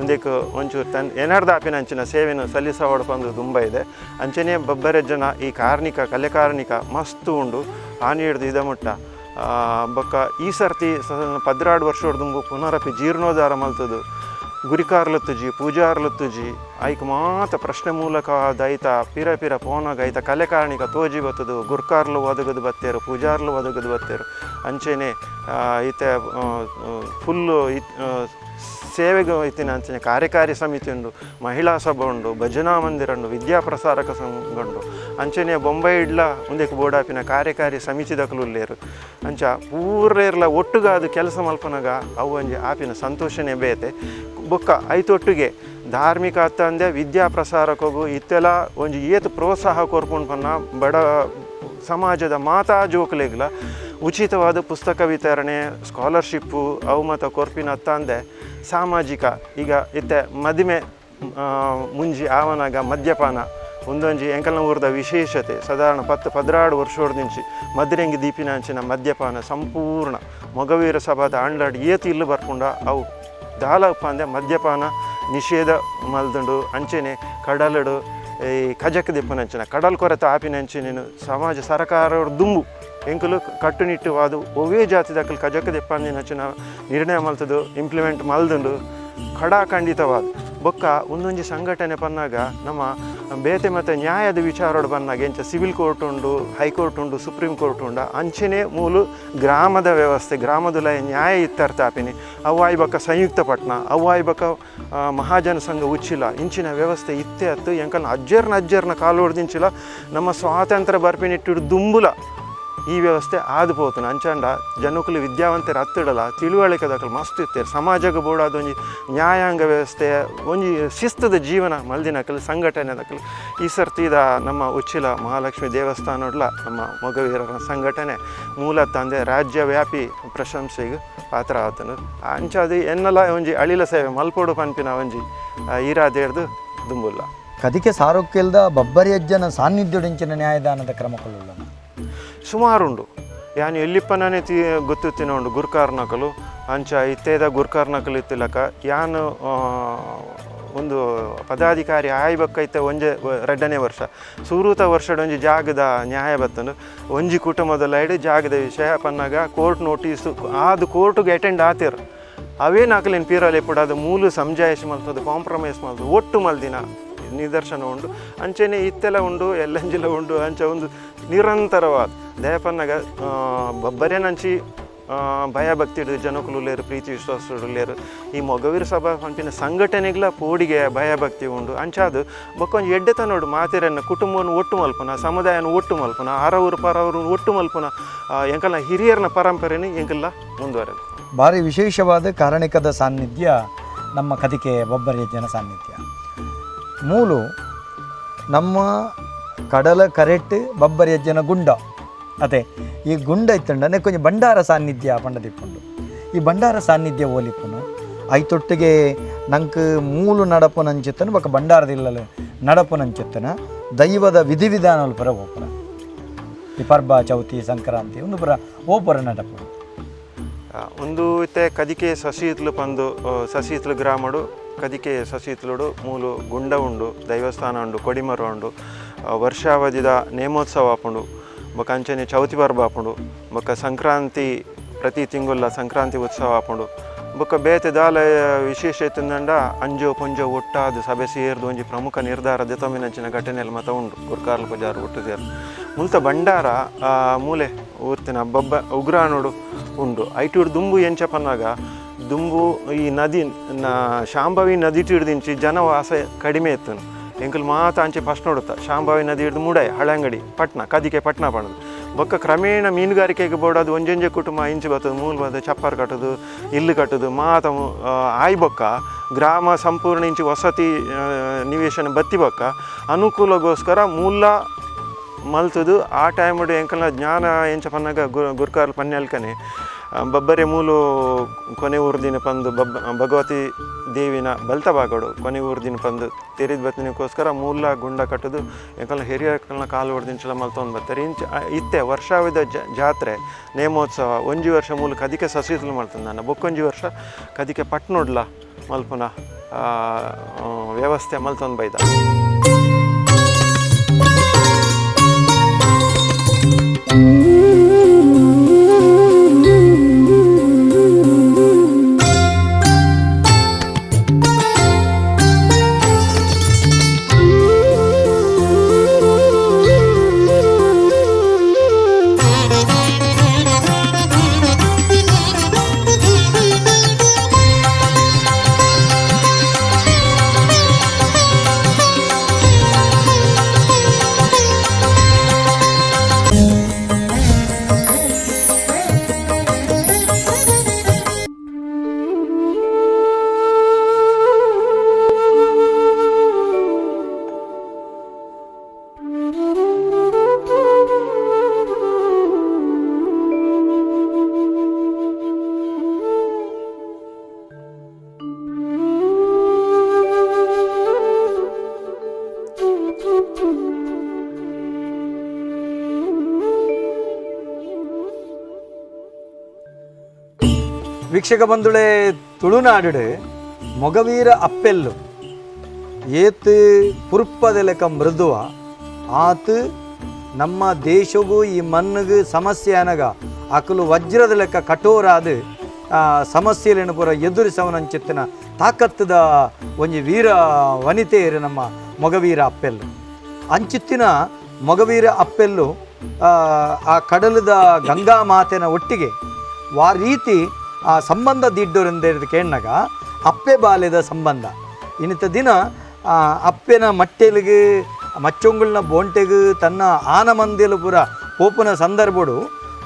ಒಂದೇಕು ಒಂಚೂರು ಎನರ್ದ ಆಪಿನ ಅಂಚಿನ ಸೇವೆಯನ್ನು ಸಲ್ಲಿಸವಡ್ ಬಂದು ತುಂಬ ಇದೆ ಅಂಚೆನೆ ಬಬ್ಬರೆ ಜನ ಈ ಕಲೆ ಕಾರ್ಮಿಕ ಮಸ್ತು ಉಂಡು ಆನಿ ಹಿಡ್ದು ಇದ ಮುಟ್ಟ ಬೊಕ್ಕ ಈ ಸರ್ತಿ 16 ವರ್ಷದ ದುಂಬು ಪುನರಪಿ ಜೀರ್ಣೋದ್ಧಾರ ಮಲ್ತದು ಗುರಿಕಾರ್ಲತ್ತುಜಿ ಪೂಜಾರ್ಲತ್ತುಜಿ ಐಕ್ ಮಾತ ಪ್ರಶ್ನೆ ಮೂಲಕ ದೈತ ಪಿರ ಪೋನಾಗ ಐತ ಕಲೆ ಕಾರಣಿಕ ತೋಜಿ ಬತ್ತದು ಗುರ್ಕಾರ್ಲು ಒದಗದು ಬತ್ತೇರು ಪೂಜಾರ್ಲು ಒದಗದು ಬತ್ತೇರು ಅಂಚೆನೆ ಈತ ಫುಲ್ಲು ಸೇವೆಗೆ ಇತ್ತಿನ ಅಂಚನೆ ಕಾರ್ಯಕಾರಿ ಸಮಿತಿ ಉಂಡು ಮಹಿಳಾ ಸಭಾ ಉಂಡು ಭಜನಾ ಮಂದಿರ ಉಂಡು ವಿದ್ಯಾಪ್ರಸಾರಕ ಸಂಘ ಉಂಡು ಅಂಚನೆ ಬೊಂಬೈ ಇಡ್ಲ ಮುಂದಕ್ಕೆ ಬೋಡಾಪಿನ ಕಾರ್ಯಕಾರಿ ಸಮಿತಿ ದಕಲುಲ್ಲೇರು ಅಂಚ ಪೂರ್ರೆರ್ಲ ಒಟ್ಟುಗಾದು ಕೆಲಸ ಮಲ್ಪನಾಗ ಅವು ಒಂಜಿ ಆಪಿನ ಸಂತೋಷನೇ ಬೇತೆ ಬೊಕ್ಕ ಐತೊಟ್ಟಿಗೆ ಧಾರ್ಮಿಕ ಅತ್ತಂದೆ ವಿದ್ಯಾಪ್ರಸಾರಕ್ಕೋಗು ಇತ್ತೆಲ್ಲ ಒಂಜಿ ಏತು ಪ್ರೋತ್ಸಾಹ ಕೊರ್ಪುಂಡು ಪನ್ನ ಬಡ ಸಮಾಜದ ಮಾತಾ ಜೋಕ್ಲೆಗ್ಲ ಉಚಿತವಾದ ಪುಸ್ತಕ ವಿತರಣೆ ಸ್ಕಾಲರ್ಶಿಪ್ಪು ಅವು ಮತ್ತು ಕೊರ್ಪಿನ ಅತ್ತಂದೆ ಸಾಮಾಜಿಕ ಈಗ ಇತ್ತೆ ಮದುವೆ ಮುಂಜಿ ಆವನಾಗ ಮದ್ಯಪಾನ ಒಂದೊಂಜಿ ಎಂಕಲ್ನ ಊರದ ವಿಶೇಷತೆ ಸಾಧಾರಣ 10-16 ವರ್ಷೋಡ್ದಿಂಚಿ ಮದ್ರೆಂಗಿ ದೀಪಿನಾಂಚಿನ ಮದ್ಯಪಾನ ಸಂಪೂರ್ಣ ಮೊಗವೀರ ಸಭಾದ ಅಂಡಾಡ್ ಏತು ಇಲ್ಲು ಬರ್ಪುಂಡ ಅವು ದಾಲಪ್ಪ ಅಂದೆ ಮದ್ಯಪಾನ ನಿಷೇಧ ಮಲ್ದುಂಡು ಅಂಚೆನೆ ಕಡಲಡು ಈ ಕಜಕ್ ದಿಪ್ಪನಂಚಿನ ಕಡಲ್ ಕೊರೆತ ಆಪಿನಂಚಿನ ಸಮಾಜ ಸರ್ಕಾರ ದುಂಬು ಎಂಕುಲು ಕಟ್ಟುನಿಟ್ಟುವಾದು ಒವೇ ಜಾತಿ ದಕ್ಕಲು ಕಜಕ್ ದಿಪ್ಪಂದಿನಂಚಿನ ನಿರ್ಣಯ ಮಲ್ತದು ಇಂಪ್ಲಿಮೆಂಟ್ ಮಲ್ದುಂಡು ಖಡಾಖಂಡಿತವಾದ ಬೊಕ್ಕ ಒಂದೊಂಜಿ ಸಂಘಟನೆ ಪನ್ನಾಗ ನಮ್ಮ ಬೇತೆ ಮತ್ತು ನ್ಯಾಯದ ವಿಚಾರೋಡು ಬಂದಾಗ ಎಂಚ ಸಿವಿಲ್ ಕೋರ್ಟ್ ಉಂಡು ಹೈಕೋರ್ಟ್ ಉಂಡು ಸುಪ್ರೀಂ ಕೋರ್ಟ್ ಉಂಡ ಅಂಚೆನೆ ಮೂಲು ಗ್ರಾಮದ ವ್ಯವಸ್ಥೆ ಗ್ರಾಮದ ನ್ಯಾಯ ಇತ್ಯರ್ಥ ಆಪಿನಿ ಅವಾಯಿ ಬಕ್ಕ ಸಂಯುಕ್ತ ಪಟ್ನ ಅವಾಯಿ ಬಕ್ಕ ಮಹಾಜನ ಸಂಘ ಉಚ್ಚಿಲ ಇಂಚಿನ ವ್ಯವಸ್ಥೆ ಇತ್ತೆ ಅತ್ತು ಎಂಕಲ್ನ ಅಜ್ಜರ್ನ ಕಾಲು ಹೊಡೆದಿಂಚಿಲ್ಲ ನಮ್ಮ ಸ್ವಾತಂತ್ರ್ಯ ಬರ್ಪಿನಿಟ್ಟು ದುಂಬುಲ ಈ ವ್ಯವಸ್ಥೆ ಆದ್ಬೋತನ ಅಂಚಂಡ ಜನಕ್ಕಲು ವಿದ್ಯಾವಂತರ ಹತ್ತಿಡಲ್ಲ ತಿಳುವಳಿಕೆ ದಕ್ಕಲು ಮಸ್ತ್ ಇರ್ತಾರೆ ಸಮಾಜಕ್ಕೆ ಬೋಡಾದ ಒಂಜಿ ನ್ಯಾಯಾಂಗ ವ್ಯವಸ್ಥೆ ಒಂಜಿ ಶಿಸ್ತದ ಜೀವನ ಮಲ್ದಿನಕಲು ಸಂಘಟನೆ ದಕ್ಕಲು ಈ ಸರ್ತಿದ ನಮ್ಮ ಉಚ್ಚಿಲ ಮಹಾಲಕ್ಷ್ಮಿ ದೇವಸ್ಥಾನಡ್ಲ ನಮ್ಮ ಮೊಗವೀರರ ಸಂಘಟನೆ ಮೂಲತಃ ಅಂದೆ ರಾಜ್ಯವ್ಯಾಪಿ ಪ್ರಶಂಸೆಗೆ ಪಾತ್ರ ಆತನು ಅಂಚದು ಎನ್ನಲ ಒಂಜಿ ಅಳಿಲ ಸೇವೆ ಮಲ್ಪೋಡು ಪನ್ಪಿನ ಒಂಜಿ ಈರಾದೇರ್ದು ದುಂಬುಲ್ಲ ಕದಿಕೆ ಸಾರೋಕ್ಯಲ್ದ ಬಬ್ಬರಿಯಜ್ಜನ ಸಾನ್ನಿಧ್ಯುಡಿಂಚಿನ ನ್ಯಾಯದಾನದ ಕ್ರಮಕೊಳ್ಳುಲ್ಲ ಸುಮಾರುಂಡು ಯಾನು ಎಲ್ಲಿಪ್ಪನೇ ಗೊತ್ತಿನ ಉಂಡು ಗುರ್ಕಾರ್ನಕಲು ಅಂಚ ಇತ್ತೇದ ಗುರ್ಕಾರ್ನಕಲು ಇತ್ತಿಲಕ ಯಾನು ಒಂದು ಪದಾಧಿಕಾರಿ ಆಯ್ಬಕ್ಕೈತೆ ಒಂಜೆ 2ನೇ ವರ್ಷ ಸೂರೂತ ವರ್ಷಡೊಂಜಿ ಜಾಗದ ನ್ಯಾಯ ಬತ್ತಂಡು ಒಂಜಿ ಕುಟುಂಬದ ಹಿಡಿ ಜಾಗದ ವಿಷಯ ಪನ್ನಾಗ ಕೋರ್ಟ್ ನೋಟಿಸು ಆದು ಕೋರ್ಟ್ಗೆ ಅಟೆಂಡ್ ಆತಿರು ಅವೇನು ಹಾಕಲೇನು ಪೀರಲ್ಲಿ ಎಪ್ಪುಡು ಮೂಲು ಸಮಜಾಯಿಷಿ ಮಲ್ತದು ಕಾಂಪ್ರಮೈಸ್ ಮಲ್ತದು ಒಟ್ಟು ಮಲ್ದಿನ ನಿದರ್ಶನ ಉಂಡು ಅಂಚೆನೆ ಇತ್ತೆಲ್ಲ ಉಂಡು ಎಲ್ಲಂಜಿಲ ಉಂಡು ಅಂಚ ಒಂದು ನಿರಂತರವಾದ ದಯಪನ್ನಾಗ ಬಬ್ಬರೇನಂಚಿ ಭಯಭಕ್ತಿ ಹಿಡಿದು ಜನಕುಲೇರು ಪ್ರೀತಿ ವಿಶ್ವಾಸಲೇರು ಈ ಮೊಗವೀರ ಸಭಾ ಪಂಪಿನ ಸಂಘಟನೆಗಳ ಪೋಡಿಗೆ ಭಯಭಕ್ತಿ ಉಂಡು ಅಂಚಾದು ಬಕ್ಕೊಂದು ಎಡ್ಡೆತ ನೋಡು ಮಾತಿರನ್ನ ಕುಟುಂಬವನ್ನು ಒಟ್ಟು ಮಲ್ಪನ ಸಮುದಾಯನ ಒಟ್ಟು ಮಲ್ಪನ ಆರವರು ಪರವರು ಒಟ್ಟು ಮಲ್ಪನ ಎಂಕಲ್ನ ಹಿರಿಯರನ ಪರಂಪರೆನೇ ಎಂಕಲ್ಲ ಮುಂದುವರೆದು ಭಾರಿ ವಿಶೇಷವಾದ ಕಾರಣಿಕದ ಸಾನ್ನಿಧ್ಯ ನಮ್ಮ ಕದಿಕೆ ಬಬ್ಬರಿಯಜ್ಜನ ಸಾನ್ನಿಧ್ಯ ಮೂಲು ನಮ್ಮ ಕಡಲ ಕರೆಟ್ ಬಬ್ಬರಿಯಜ್ಜನ ಗುಂಡ ಅದೇ ಈ ಗುಂಡ ಇತ್ತಂಡನೆ ಕೊಂಚ ಬಂಡಾರ ಸಾನ್ನಿಧ್ಯ ಪಂಡದಿಪ್ಪುಂಡು ಈ ಬಂಡಾರ ಸಾನ್ನಿಧ್ಯ ಓಲಿಪ್ಪುನು ಐತೊಟ್ಟಿಗೆ ನಂಗೆ ಮೂಲು ನಡಪುನಂಚಿತ್ತನು ಬೊಕ್ಕ ಬಂಡಾರದಿಲ್ಲಲು ನಡಪುನಂಚಿತ್ತನ ದೈವದ ವಿಧಿವಿಧಾನಗಳು ಪರ ಓಪರ ಈ ಪರ್ಬ ಚೌತಿ ಸಂಕ್ರಾಂತಿ ಒಂದು ಪುರ ಓಪರ ನಡಪು ಒಂದು ಇತ್ತೆ ಕದಿಕೆ ಸಸೀತ್ಲು ಪಂದು ಸಸೀತ್ಲು ಗ್ರಾಮಡು ಕದಿಕೆ ಸಸೀತ್ಲುಡು ಮೂಲು ಗುಂಡ ಉಂಡು ದೈವಸ್ಥಾನ ಉಂಡು ಕೊಡಿಮರ ಉಂಡು ವರ್ಷಾವಧಿದ ನೇಮೋತ್ಸವ ಆಪುಂಡು ಬೊಕ್ಕ ಅಂಚನೆ ಚೌತಿ ಪರ್ಬ ಆಪುಂಡು ಬೊಕ್ಕ ಸಂಕ್ರಾಂತಿ ಪ್ರತಿ ತಿಂಗುಲ್ಲ ಸಂಕ್ರಾಂತಿ ಉತ್ಸವ ಆಪುಂಡು ಬೊಕ್ಕ ಬೇತೆ ದಾಲ ವಿಶೇಷ ಇತ್ತಂದಂಡ ಅಂಜೋ ಪೊಂಜೋ ಒಟ್ಟಾದ ಸಭೆ ಸೇರ್ದು ಒಂಜಿ ಪ್ರಮುಖ ನಿರ್ಧಾರ ದೆತೊಮಿನಂಚಿನ ಘಟನೆಯಲ್ಲಿ ಮತ ಉಂಡು ಗುರ್ಕಾರ್ಲು ಪೂಜಾರು ಒಟ್ಟು ಸೇರು ಮುಲ್ತ ಭಂಡಾರ ಮೂಲೆ ಊರ್ತಿನ ಉಗ್ರಾಣುಡು ಉಂಡು ಐಟುಡು ದುಂಬು ಎಂಚ ಪನ್ನಾಗ ದುಂಬು ಈ ನದಿ ಶಾಂಭವಿ ನದಿ ಹಿಡ್ದಿಂಚಿ ಜನವಾಸ ಕಡಿಮೆ ಇತ್ತು ಎಂಕಲ್ ಮಾತ ಅಂಚೆ ಫಸ್ಟ್ ನೋಡುತ್ತಾ ಶಾಂಭವಿ ನದಿ ಹಿಡಿದು ಮುಡಾಯ್ ಹಳಂಗಡಿ ಪಟ್ನ ಕದಿಕೆ ಪಟ್ನ ಪಣದು ಬೊಕ್ಕ ಕ್ರಮೇಣ ಮೀನುಗಾರಿಕೆಗೆ ಬೋಡೋದು ಒಂಜೊಂಜೆ ಕುಟುಂಬ ಇಂಚು ಬರ್ತದೆ ಮೂಲ ಬರ್ತದೆ ಚಪ್ಪರ್ ಕಟ್ಟೋದು ಇಲ್ಲು ಕಟ್ಟೋದು ಮಾತ ಆಯ್ ಬೊಕ್ಕ ಗ್ರಾಮ ಸಂಪೂರ್ಣ ಇಂಚು ವಸತಿ ನಿವೇಶನ ಬತ್ತಿ ಬೊಕ್ಕ ಅನುಕೂಲಗೋಸ್ಕರ ಮೂಲ ಮಲ್ತದು ಆ ಟೈಮಡು ಎಂಕಲ್ನ ಜ್ಞಾನ ಎಂಚ ಪನ್ನಾಗ ಗುರ್ಕಾರ್ಲು ಪನ್ನೆಲ್ಕನೆ ಬಬ್ಬರೆ ಮೂಲು ಕೊನೆ ಊರ್ದಿನ ಪಂದು ಭಗವತಿ ದೇವಿನ ಬಲ್ತ ಭಾಗಡು ಕೊನೆ ಊರ್ದಿನ ಪಂದು ತೆರಿದ ಬತ್ತಿನಕ್ಕೋಸ್ಕರ ಮೂಲ ಗುಂಡ ಕಟ್ಟೋದು ಯಾಕಂದ್ರೆ ಹಿರಿಯಕಲ್ನ ಕಾಲು ಹೊಡೆದಿಂಚಲ ಮಲ್ತೊಂದು ಬರ್ತಾರೆ ಇತ್ತೆ ವರ್ಷವಿದ ಜಾತ್ರೆ ನೇಮೋತ್ಸವ ಒಂಜಿ ವರ್ಷ ಮೂಲ ಕದಿಕೆ ಸಸಿಲು ಮಾಡ್ತಂದು ನಾನು ಬೊಕ್ಕೊಂಜಿ ವರ್ಷ ಕದಿಕೆ ಪಟ್ನೋಡ್ಲ ಮಲ್ಪುನ ವ್ಯವಸ್ಥೆ ಮಲ್ತೊಂದು ಬೈದ. ವೀಕ್ಷಕ ಬಂಧುಳೆ ತುಳುನಾಡು ಮೊಗವೀರ ಅಪ್ಪೆಲ್ಲು ಏತ್ ಪುರ್ಪದ ಲೆಕ್ಕ ಮೃದುವ ಆತು ನಮ್ಮ ದೇಶಗೂ ಈ ಮಣ್ಣಿಗೆ ಸಮಸ್ಯೆ ಅನಗ ಅಕಲು ವಜ್ರದ ಲೆಕ್ಕ ಕಠೋರಾದ ಸಮಸ್ಯೆಲೇನು ಪೂರ ಎದುರಿಸವನಂಚಿತ್ತಿನ ತಾಕತ್ತದ ಒಂಜಿ ವೀರ ವನಿತೆಯರು ನಮ್ಮ ಮೊಗವೀರ ಅಪ್ಪೆಲ್ಲು ಅಂಚಿತ್ತಿನ ಮೊಗವೀರ ಅಪ್ಪೆಲ್ಲು ಆ ಕಡಲದ ಗಂಗಾ ಮಾತೆನ ಒಟ್ಟಿಗೆ ವಾ ರೀತಿ ಆ ಸಂಬಂಧ ದಿಡ್ಡೋರೆಂದು ಕೇಳಿನಾಗ ಅಪ್ಪೆ ಬಾಲ್ಯದ ಸಂಬಂಧ ಇನ್ನಿತ ದಿನ ಅಪ್ಪೆನ ಮಟ್ಟೆಲಿಗೆ ಮಚ್ಚೊಂಗುಳ್ನ ಬೋಂಟೆಗೆ ತನ್ನ ಆನ ಮಂದಿಲು ಪೂರ ಪೋಪುನ ಸಂದರ್ಭಡು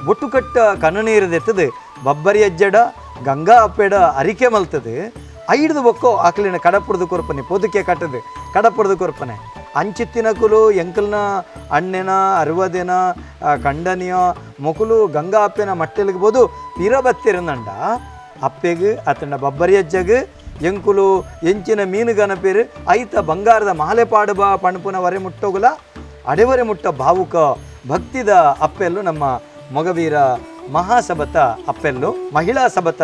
ಬೊಟ್ಟುಕಟ್ಟ ಕಣ್ಣನೀರದೆತ್ತದು ಬಬ್ಬರಿ ಅಜ್ಜಡ ಗಂಗಾ ಅಪ್ಪೆಡ ಅರಿಕೆ ಮಲ್ತದೆ ಐಡ್ದು ಬೊಕ್ಕೋ ಆಕಲಿನ ಕಡಪುಡ್ದು ಕೊರ್ಪನೆ ಪೋದಕ್ಕೆ ಕಟ್ಟದು ಕಡಪುಡ್ದು ಕೊರ್ಪನೆ ಅಂಚಿತ್ತಿನ ಕುಲು ಎಂಕಲ್ನ ಅಣ್ಣೆನ ಅರುವದಿನ ಕಂಡನಿಯ ಮೊಕುಲು ಗಂಗಾ ಅಪ್ಪೆನ ಮಟ್ಟೆಲಿಗೆ ಬೋದು ಪಿರಬತ್ತಿರಂದಂಡ ಅಪ್ಪೆಗೆ ಅತನ ಬಬ್ಬರಿ ಅಜ್ಜಗೆ ಎಂಕುಲು ಎಂಚಿನ ಮೀನುಗನ ಪೇರು ಐತ ಬಂಗಾರದ ಮಾಲೆ ಪಾಡುವ ಪಣಪುನ ವರೆ ಮುಟ್ಟೋಗುಲ ಅಡೆವರೆ ಮುಟ್ಟ ಭಾವುಕ ಭಕ್ತಿದ ಅಪ್ಪೆಲ್ಲು ನಮ್ಮ ಮೊಗವೀರ ಮಹಾಸಭತ ಅಪ್ಪೆಲ್ಲು ಮಹಿಳಾ ಸಭತ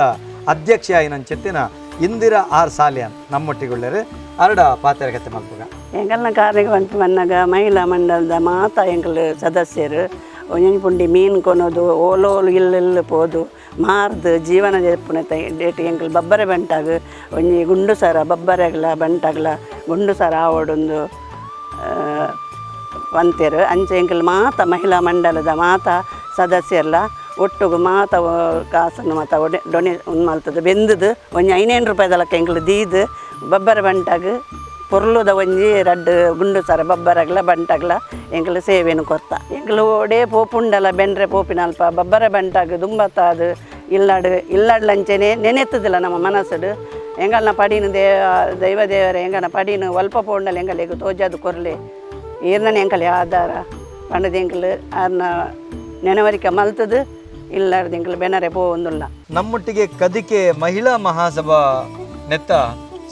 ಅಧ್ಯಕ್ಷ ಆಯ್ನಂಚೆತ್ತಿನ ಇಂದಿರಾ ಆರ್ ಸಾಲಿಯಾನ್ ನಮ್ಮೊಟ್ಟಿಗೊಳ್ಳರು ಅರಡ ಪಾತ್ರಕತೆ ಮಲ್ಪುಗ ಎಂಕಲ್ನ ಕಾರ್ಯಕ್ರಮ ಮನ್ನಾಗ ಮಹಿಳಾ ಮಂಡಲದ ಮಾತಾ ಎಂಕಲ್ ಸದಸ್ಯರು ಒಂಜಿ ಪುಂಡಿ ಮೀನು ಕೊನೋದು ಓಲೋಲು ಇಲ್ಲೆಲ್ಲ ಪೋದು ಮಾರ್ದು ಜೀವನ ಜಪ್ಪುನ ಡೇಟ್ ಎಂಕಲ್ ಬಬ್ಬರೆ ಬಂಟಾಗ ಒಂಜಿ ಗುಂಡು ಸರ ಬಬ್ಬರೆಗ್ಲ ಬಂಟಾಗ್ಲ ಗುಂಡು ಸರ ಆವಡೊಂದು ವಂತೆರು ಅಂಚೆ ಎಂಕಲ್ ಮಾತಾ ಮಹಿಳಾ ಮಂಡಲದ ಮಾತಾ ಸದಸ್ಯರ್ಲ ಒಟ್ಟಿಗೆ ಮಾತ ಕಾಸನ್ನು ಮಾತ ಡೊನೇ ಮಲ್ತದ್ದು ಬೆಂದದು ಒಂಜಿ 500 ರೂಪಾಯಿದಲಕ್ಕ ಎಂಕಲ್ ದೀದು ಬಬ್ಬರೆ ಬಂಟಾಗ ಪೊರ್ಲುದ ಒಂಜಿ ರಡ್ಡು ಗುಂಡು ಸರ ಬಬ್ಬರಗ್ಲ ಬಂಟಾಗ್ಲ ಎಂಕಲ್ ಸೇವೆನು ಕೊರ್ತ ಎಂಕಲ್ ಓಡೇ ಪೋಪುಂಡಲ ಬೆಂಡ್ರೆ ಪೋಪಿನಲ್ಪ ಬಬ್ಬರೆ ಬಂಟಾಗ ದುಂಬತ್ತಾದು ಇಲ್ಲಾಡ್ಲಂಚೆನೆ ನೆನೆತ್ತದಿಲ್ಲ ನಮ್ಮ ಮನಸ್ಸುಡು ಎಂಗಲ್ನ ಪಡೀನು ದೈವ ದೇವರ ಎಂಗನ ಪಡೀನು ಒಲ್ಪ ಪೋಂಡಲ ಎಂಗಲಿಗೆ ತೋಜಾದು ಕೊರ್ಲೆ ಈರ್ನ ಎಂಕಲ್ ಆಧಾರ ಪಂಡದ ಎಂಕಲ್ ಅದನ್ನ ನೆನವರಿಕೆ ಮಲ್ತದು ಇಲ್ಲಾರ್ದು ಎಂಕಲ್ ಬೆನರೆ ಪೋವೊಂದುಲ್ಲ. ನಮ್ಮೊಟ್ಟಿಗೆ ಕದಿಕೆ ಮಹಿಳಾ ಮಹಾಸಭಾ ನೆತ್ತ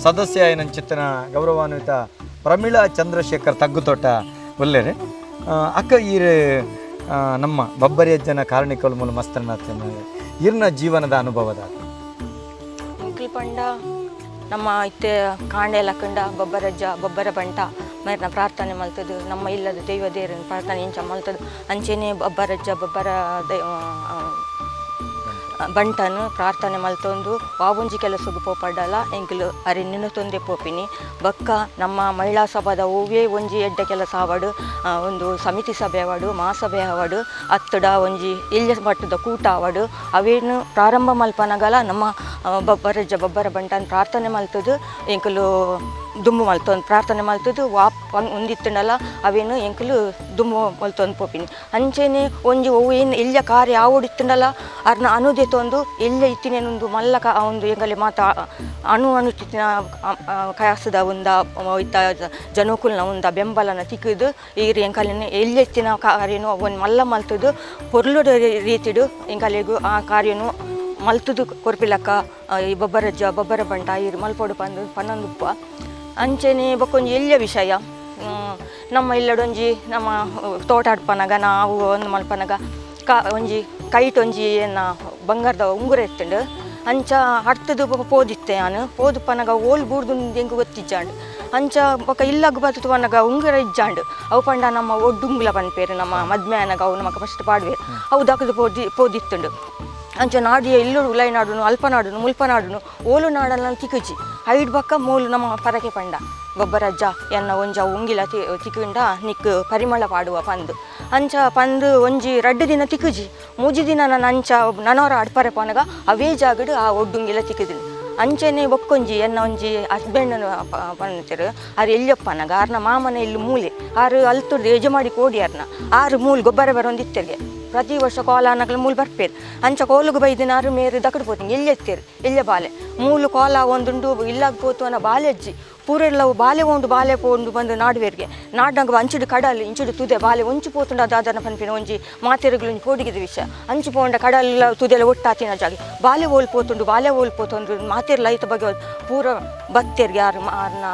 ಸದಸ್ಯ ಚಿತ್ತನ ಗೌರವಾನ್ವಿತ ಪ್ರಮೀಳಾ ಚಂದ್ರಶೇಖರ್ ತಗ್ಗುತೋಟ ಒಲ್ಲೆರೆ ಅಕ್ಕ ಈರು ನಮ್ಮ ಬಬ್ಬರಿ ಅಜ್ಜನ ಕಾರಣಿಕಲ್ ಮೂಲ ಮಸ್ತನ ಈರ್ನ ಜೀವನದ ಅನುಭವದ ಇಂಕ್ಲ್ ಪಂಡ ನಮ್ಮ ಇತ್ತೆ ಕಾಂಡೆ ಲಕ್ಕಂಡ ಬಬ್ಬರಜ್ಜ ಬಬ್ಬರ ಬಂಟ ಮರ್ನ ಪ್ರಾರ್ಥನೆ ಮಲ್ತದು ನಮ್ಮ ಇಲ್ಲದ ದೈವ ದೇವರನ್ನು ಪ್ರಾರ್ಥನೆ ಇಂಚ ಮಲ್ತದು ಅಂಚೆನೆ ಬಬ್ಬರಜ್ಜ ಬಬ್ಬರ ಬಂಟನು ಪ್ರಾರ್ಥನೆ ಮಲ್ತೊಂದು ವಾವುಂಜಿ ಕೆಲಸಕ್ಕೆ ಪೋಪಡ್ಡಲ್ಲ ಎಂಕಲು ಅರಿ ನಿನ್ನತೊಂದೆ ಪೋಪಿನಿ ಬಕ್ಕ ನಮ್ಮ ಮಹಿಳಾ ಸಭಾದ ಹೂವೇ ಒಂಜಿ ಎಡ್ಡ ಕೆಲಸ ಆವಡು ಒಂದು ಸಮಿತಿ ಸಭೆ ಆವಡು ಮಹಾಸಭೆ ಆವಡು ಅತ್ತಡ ಒಂಜಿ ಇಲ್ಯ ಮಟ್ಟದ ಕೂಟ ಆವಡು ಅವೇನು ಪ್ರಾರಂಭ ಮಲ್ಪನಗಲ ನಮ್ಮ ಬಬ್ಬರಜ್ಜ ಬಬ್ಬರ ಬಂಟನ ಪ್ರಾರ್ಥನೆ ಮಲ್ತದು ಎಂಕಲು ದುಮ್ಮು ಮಲ್ತೊಂದು ಪ್ರಾರ್ಥನೆ ಮಲ್ತದು ಒಂದಿತ್ತಂಡಲ್ಲ ಅವೇನು ಎಂಕಲು ದುಮ್ಮು ಮಲ್ತೊಂದು ಪೋಪಿನಿ ಅಂಚೆನೆ ಒಂಜಿ ಅವು ಏನು ಇಲ್ಯ ಕಾರ್ಯ ಆವಡಿತ್ತಂಡಲ್ಲ ಅರ್ನ ಅನುದೆತೊಂದು ಇಲ್ಯ ಇತ್ತಿನೇನೊಂದು ಮಲ್ಲಕ ಒಂದು ಎಂಗಲೆ ಮಾತ ಅನುತಿನ ಕಯಾಸದ ಒಂದ ಇತ್ತ ಜನಕುಲ್ನ ಒಂದ ಬೆಂಬಲನ ತಿಕ್ಕದು ಈರು ಎಂಕಲಿನ ಎಲ್ಯ ಇತ್ತಿನ ಕಾರ್ಯನು ಒಂದು ಮಲ್ಲ ಮಲ್ತದು ಹೊರ್ಲುಡ ರೀತಿಡು ಎಂಕಲಿಗೂ ಆ ಕಾರ್ಯನು ಮಲ್ತುದು ಕೊರ್ಪಿಲಕ್ಕ ಈ ಬೊಬ್ಬರಜ್ಜ ಬೊಬ್ಬರ ಬಂಟ ಈ ಮಲ್ಪೊಡು ಪನ್ನೊಂದುಪ್ಪ ಅಂಚೆನೆ ಬೊಕ್ಕೊಂಜಿ ಎಲ್ಲಿಯ ವಿಷಯ ನಮ್ಮ ಇಲ್ಲಡೊಂಜಿ ನಮ್ಮ ತೋಟ ಆಡ್ಪನಾಗ ನಾವು ಒಂದು ಮಲ್ಪನಾಗ ಒಂಜಿ ಕೈಟ್ ಒಂಜಿ ಏನ ಬಂಗಾರದ ಉಂಗುರ ಎತ್ತಂಡು ಅಂಚ ಹಡ್ತದು ಪೋದಿತ್ತೆ ನಾನು ಪೋದು ಪನಗ ಓಲ್ ಬೂರ್ದು ಹೆಂಗೆ ಗೊತ್ತಿಜ್ಜಾಂಡು ಅಂಚ ಬೊಕ್ಕ ಇಲ್ಲಾಗ ಬತ್ತು ಪನಗ ಉಂಗುರ ಇಜ್ಜಾಂಡು ಅವು ಪಂಡ ನಮ್ಮ ಒಡ್ಡುಂಗ್ಲ ಪನ್ಪೇರು ನಮ್ಮ ಮದ್ಮೆಯನಾಗ ಅವು ನಮಗ ಫಸ್ಟ್ ಪಾಡ್ವೇರು ಅವು ದಕ್ಕದು ಪೋದಿತ್ತುಂಡು ಅಂಚ ನಾಡಿಯ ಇಲ್ಲುಡು ಉಲೈನಾಡುನು ಅಲ್ಪನಾಡುನು ಮುಲ್ಪನಾಡುನು ಓಲು ನಾಡಲ್ಲ ತಿಕ್ಕುಜಿ ಐಡ್ ಬಕ್ಕ ಮೂಲು ನಮ್ಮ ಪರಕೆ ಪಂಡ ಬೊಬ್ಬರಜ್ಜ ಎನ್ನ ಒಂಜ ಉಂಗಿಲ ತಿಕ್ಕಿಂಡ ನಿಕ್ ಪರಿಮಳ ಪಾಡುವ ಪಂದು ಅಂಚ ಪಂದು ಒಂಜಿ 2 ದಿನ ತಿಕ್ಕುಜಿ 3 ದಿನ ನಾನು ಅಂಚ ನನವರ ಅಡ್ಪರೆ ಪನಗ ಅವೇ ಜಾಗಡು ಆ ಒಡ್ಡುಂಗಿಲ ತಿಕ್ಕಿದಿನಿ ಅಂಚೆನೆ ಬೊಕ್ಕೊಂಜಿ ಎನ್ನ ಒಂಜಿ ಹಸ್ಬೆಂಡ್ ಪಂತರು ಆರು ಎಲ್ಲಿಯಪ್ಪನಗ ಆರ್ನ ಮಾಮನ ಇಲ್ಲಿ ಮೂಲೆ ಆರು ಅಲ್ತುರ್ದು ಯಜಮಾಡಿ ಕೋಡಿಯಾರ್ನ ಆರು ಮೂಲು ಗೊಬ್ಬರ ಬರೋಂದಿತ್ತರಿಗೆ ಪ್ರತಿ ವರ್ಷ ಕೋಲಾನಗಳು ಮೂಲು ಬರ್ಪೇರು ಅಂಚ ಕೋಲುಗು ಬೈದಿನಾರು ಮೇರು ದಕ್ಕಡು ಪೋತೀನಿ ಎಲ್ಲಿ ಎತ್ತೇರು ಎಲ್ಲೆ ಬಾಲೆ ಮೂಲು ಕೋಲ ಒಂದುಂಡು ಇಲ್ಲಾಗ ಪೋತು ಅನ್ನೋ ಬಾಲೆ ಅಜ್ಜಿ ಪೂರೆಲ್ಲ ಬಾಲೆ ಪೋಂಡು ಬಂದು ನಾಡುವೇರಿಗೆ ನಾಡ್ನಾಗ ಅಂಚುಡು ಕಡಲು ಇಂಚುಡು ತುದೆ ಬಾಲೆ ಒಂಚು ಪೋತುಂಡು ಅದಾದನ ಪನ್ಪಿನ ಒಂಜಿ ಮಾತೆರುಗಳು ಪೋಡಿಗಿದ ವಿಷಯ ಅಂಚು ಪೋಂಡ ಕಡಲ ತುದೆಲ್ಲ ಒಟ್ಟಾತಿನ ಜಾಗಿ ಬಾಲೆ ಓಲ್ಪೋತುಂಡು ಮಾತೆರ್ಲ ಐತ ಬಗ್ಗೆ ಪೂರ ಬತ್ತೇರಿಗೆ ಯಾರು ಆರ್ನ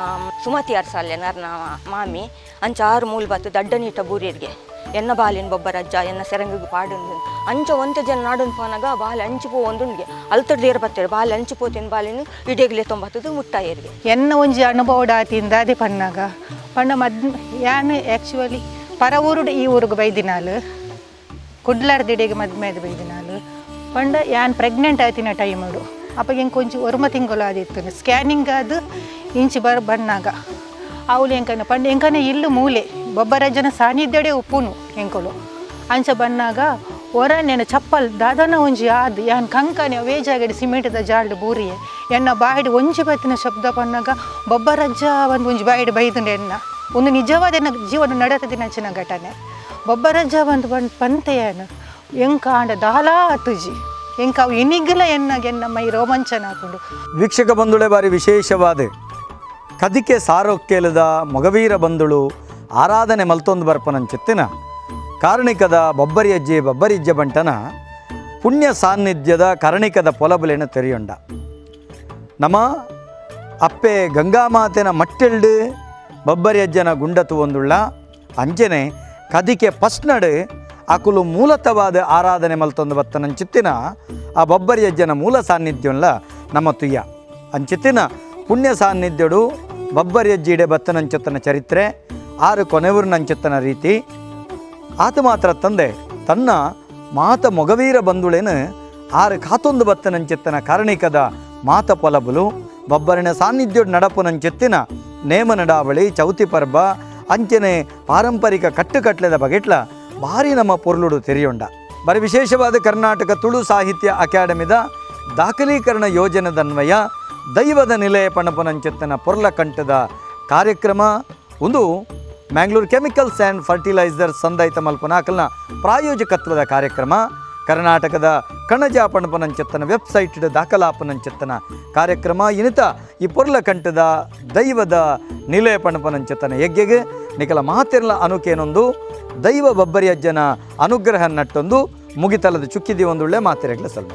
ಸುಮತಿ ಯಾರು ಸಾಲ್ಯ ನಾರ್ನ ಮಾಮಿ ಅಂಚ 6 ಮೂಲು ಬತ್ತು ದಡ್ಡ ನೀಟ ಬೂರಿಯರಿಗೆ ಎನ್ನ ಬಾಲಿನ ಬೊಬ್ಬರಜ್ಜ ಎನ್ನ ಸೆರಂಗಿಗೆ ಪಾಡುಂಡು ಅಂಚ ಒಂತೆ ಜನ ನಾಡನ್ ಪೋನಾಗ ಬಾಲೆ ಅಂಚಿಪೋ ಒಂದುಂಡಿಗೆ ಅಲ್ತಡ್ದೇರು ಬತ್ತೇರು ಬಾಲೆ ಅಂಚಿಪೋತಿನ ಬಾಲಿನ ಇಡೇಗ್ಲೆ 90 ಮುಟ್ಟಾಯರಿಗೆ ಎನ್ನ ಒಂಜಿ ಅನುಭವ ಆತಿಂದ ಅದೇ ಪನ್ನಾಗ ಯಾನು ಆ್ಯಕ್ಚುಲಿ ಪರ ಊರುಡು ಈ ಊರಿಗೆ ಬೈದಿನಾಲು ಕುಡ್ಲಾರ್ದಿಡೆಗೆ ಮದ್ಮೆದು ಬೈದಿನಾಲು ಪಂಡ ಯಾನ್ ಪ್ರೆಗ್ನೆಂಟ್ ಆಯ್ತಿನ ಟೈಮಡು ಅಪ್ಪ ಹೆಂಗೆ ಕೊಂಚ 1 ತಿಂಗಳು ಆದಿತ್ತು ಸ್ಕ್ಯಾನಿಂಗ್ ಅದು ಇಂಚಿ ಬನ್ನಾಗ ಅವಳು ಎಂಕನ ಪಂಡ ಎಂಕನೆ ಇಲ್ಲು ಮೂಲೆ ಬೊಬ್ಬರಜ್ಜನ ಸಾನ್ನಿಧ್ಯಡೆ ಉಪ್ಪುನು ಎಂಕಲು ಅಂಚ ಬನ್ನಾಗ ಹೊರ ನೆನ ಚಪ್ಪಲ್ ದಾದನ ಒಂಜಿ ಆದ್ ಯಾನ್ ಕಂಕನೆ ಅವೇ ಜಾಗಡಿ ಸಿಮೆಂಟದ ಜಾಲ್ಡು ಬೂರಿಯೆ ಎನ್ನ ಬಾಯಿಡು ಒಂಜಿ ಬತ್ತಿನ ಶಬ್ದ ಪನ್ನಾಗ ಬೊಬ್ಬರಜ್ಜ ಒಂಜಿ ಬಾಯಿಡು ಬೈದುಂಡು ಎನ್ನ ಒಂದು ನಿಜವಾದ ಎನ್ನ ಜೀವನ ನಡತದಿನಂಚಿನ ಘಟನೆ ಬೊಬ್ಬರಜ್ಜ ಪಂತೆಯನು ಎಂಕ ಆಂಡ ದಾಲಾ ಅತುಜಿ ಎಂಕ ಅವು ಇನಿಗಲ ಎನ್ನ ಮೈ ರೋಮಾಂಚನ ಹಾಕೊಂಡು ವೀಕ್ಷಕ ಬಂಧುಳೆ ಬಾರಿ ವಿಶೇಷವಾದ ಕದಿಕೆ ಸಾರೋಕ್ಕೆಲದ ಮೊಗವೀರ ಬಂಧುಳು ಆರಾಧನೆ ಮಲ್ತೊಂದು ಬರ್ಪನಂಚಿತ್ತಿನ ಕಾರಣಿಕದ ಬಬ್ಬರಿಜ್ಜೆ ಬಂಟನ ಪುಣ್ಯ ಸಾನ್ನಿಧ್ಯದ ಕರಣಿಕದ ಪೊಲಬುಲೆನ ತೆರೆಯೊಂಡ ನಮ್ಮ ಅಪ್ಪೆ ಗಂಗಾಮಾತೆನ ಮಟ್ಟೆಲ್ಡು ಬಬ್ಬರಿಯಜ್ಜನ ಗುಂಡತು ಒಂದುಳ್ಳ ಅಂಜನೆ ಕದಿಕೆ ಫಸ್ಟ್ನಡು ಅಕುಲು ಮೂಲತವಾದ ಆರಾಧನೆ ಮಲ್ತೊಂದು ಬತ್ತನಂಚಿತ್ತಿನ ಆ ಬಬ್ಬರಿಯಜ್ಜನ ಮೂಲ ಸಾನ್ನಿಧ್ಯವಲ್ಲ ನಮ್ಮ ತುಯ್ಯ ಅಂಚಿತ್ತಿನ ಪುಣ್ಯ ಸಾನ್ನಿಧ್ಯಡು ಬಬ್ಬರಿಯಜ್ಜಿಡೆ ಬತ್ತನಂಚತ್ತನ ಚರಿತ್ರೆ 6 ಕೊನೆವೂರಿನಂಚತ್ತನ ರೀತಿ ಆತ ಮಾತ್ರ ತಂದೆ ತನ್ನ ಮಾತ ಮೊಗವೀರ ಬಂಧುಳೇನು 6 ಕಾತೊಂದು ಬತ್ತನಂಚೆತ್ತನ ಕಾರಣಿಕದ ಮಾತ ಪೊಲಬುಲು ಬಬ್ಬರಿನ ಸಾನ್ನಿಧ್ಯ ನಡಪುನಂಚೆತ್ತಿನ ನೇಮ ನಡಾವಳಿ ಚೌತಿ ಪರ್ಬ ಅಂಚನೆ ಪಾರಂಪರಿಕ ಕಟ್ಟುಕಟ್ಲೆದ ಬಗೆಟ್ಲ ಭಾರಿ ನಮ್ಮ ಪೊರ್ಲುಡು ತೆರೆಯೊಂಡ ಬರೀ ವಿಶೇಷವಾದ ಕರ್ನಾಟಕ ತುಳು ಸಾಹಿತ್ಯ ಅಕಾಡೆಮಿದ ದಾಖಲೀಕರಣ ಯೋಜನೆದನ್ವಯ ದೈವದ ನಿಲಯ ಪಣಪನಂಚೆತ್ತನ ಪೊರ್ಲ ಕಂಠದ ಕಾರ್ಯಕ್ರಮ ಒಂದು ಮ್ಯಾಂಗ್ಳೂರು ಕೆಮಿಕಲ್ಸ್ ಆ್ಯಂಡ್ ಫರ್ಟಿಲೈಸರ್ ಸಂದೈತ ಮಲ್ಪನಾಕಲ್ನ ಪ್ರಾಯೋಜಕತ್ವದ ಕಾರ್ಯಕ್ರಮ ಕರ್ನಾಟಕದ ಕಣಜ ಪಣಪನಂಚೆತ್ತನ ವೆಬ್ಸೈಟ್ ದಾಖಲಾಪನಂಚೆತ್ತನ ಕಾರ್ಯಕ್ರಮ ಇನಿತ ಈ ಪೊರ್ಲ ಕಂಠದ ದೈವದ ನಿಲಯ ಪಣಪನಂಚೆತ್ತನ ಯಜ್ಞೆಗೆ ನಿಖಲ ಮಾತೆರ್ಲ ಅನುಕೇನೊಂದು ದೈವ ಬಬ್ಬರಿಯಜ್ಜನ ಅನುಗ್ರಹ ನಟ್ಟೊಂದು ಮುಗಿತಲದ ಚುಕ್ಕಿದಿ ಒಂದುಳ್ಳೆ ಮಾತೆರೆಗ್ಲ ಸಲ್ಮ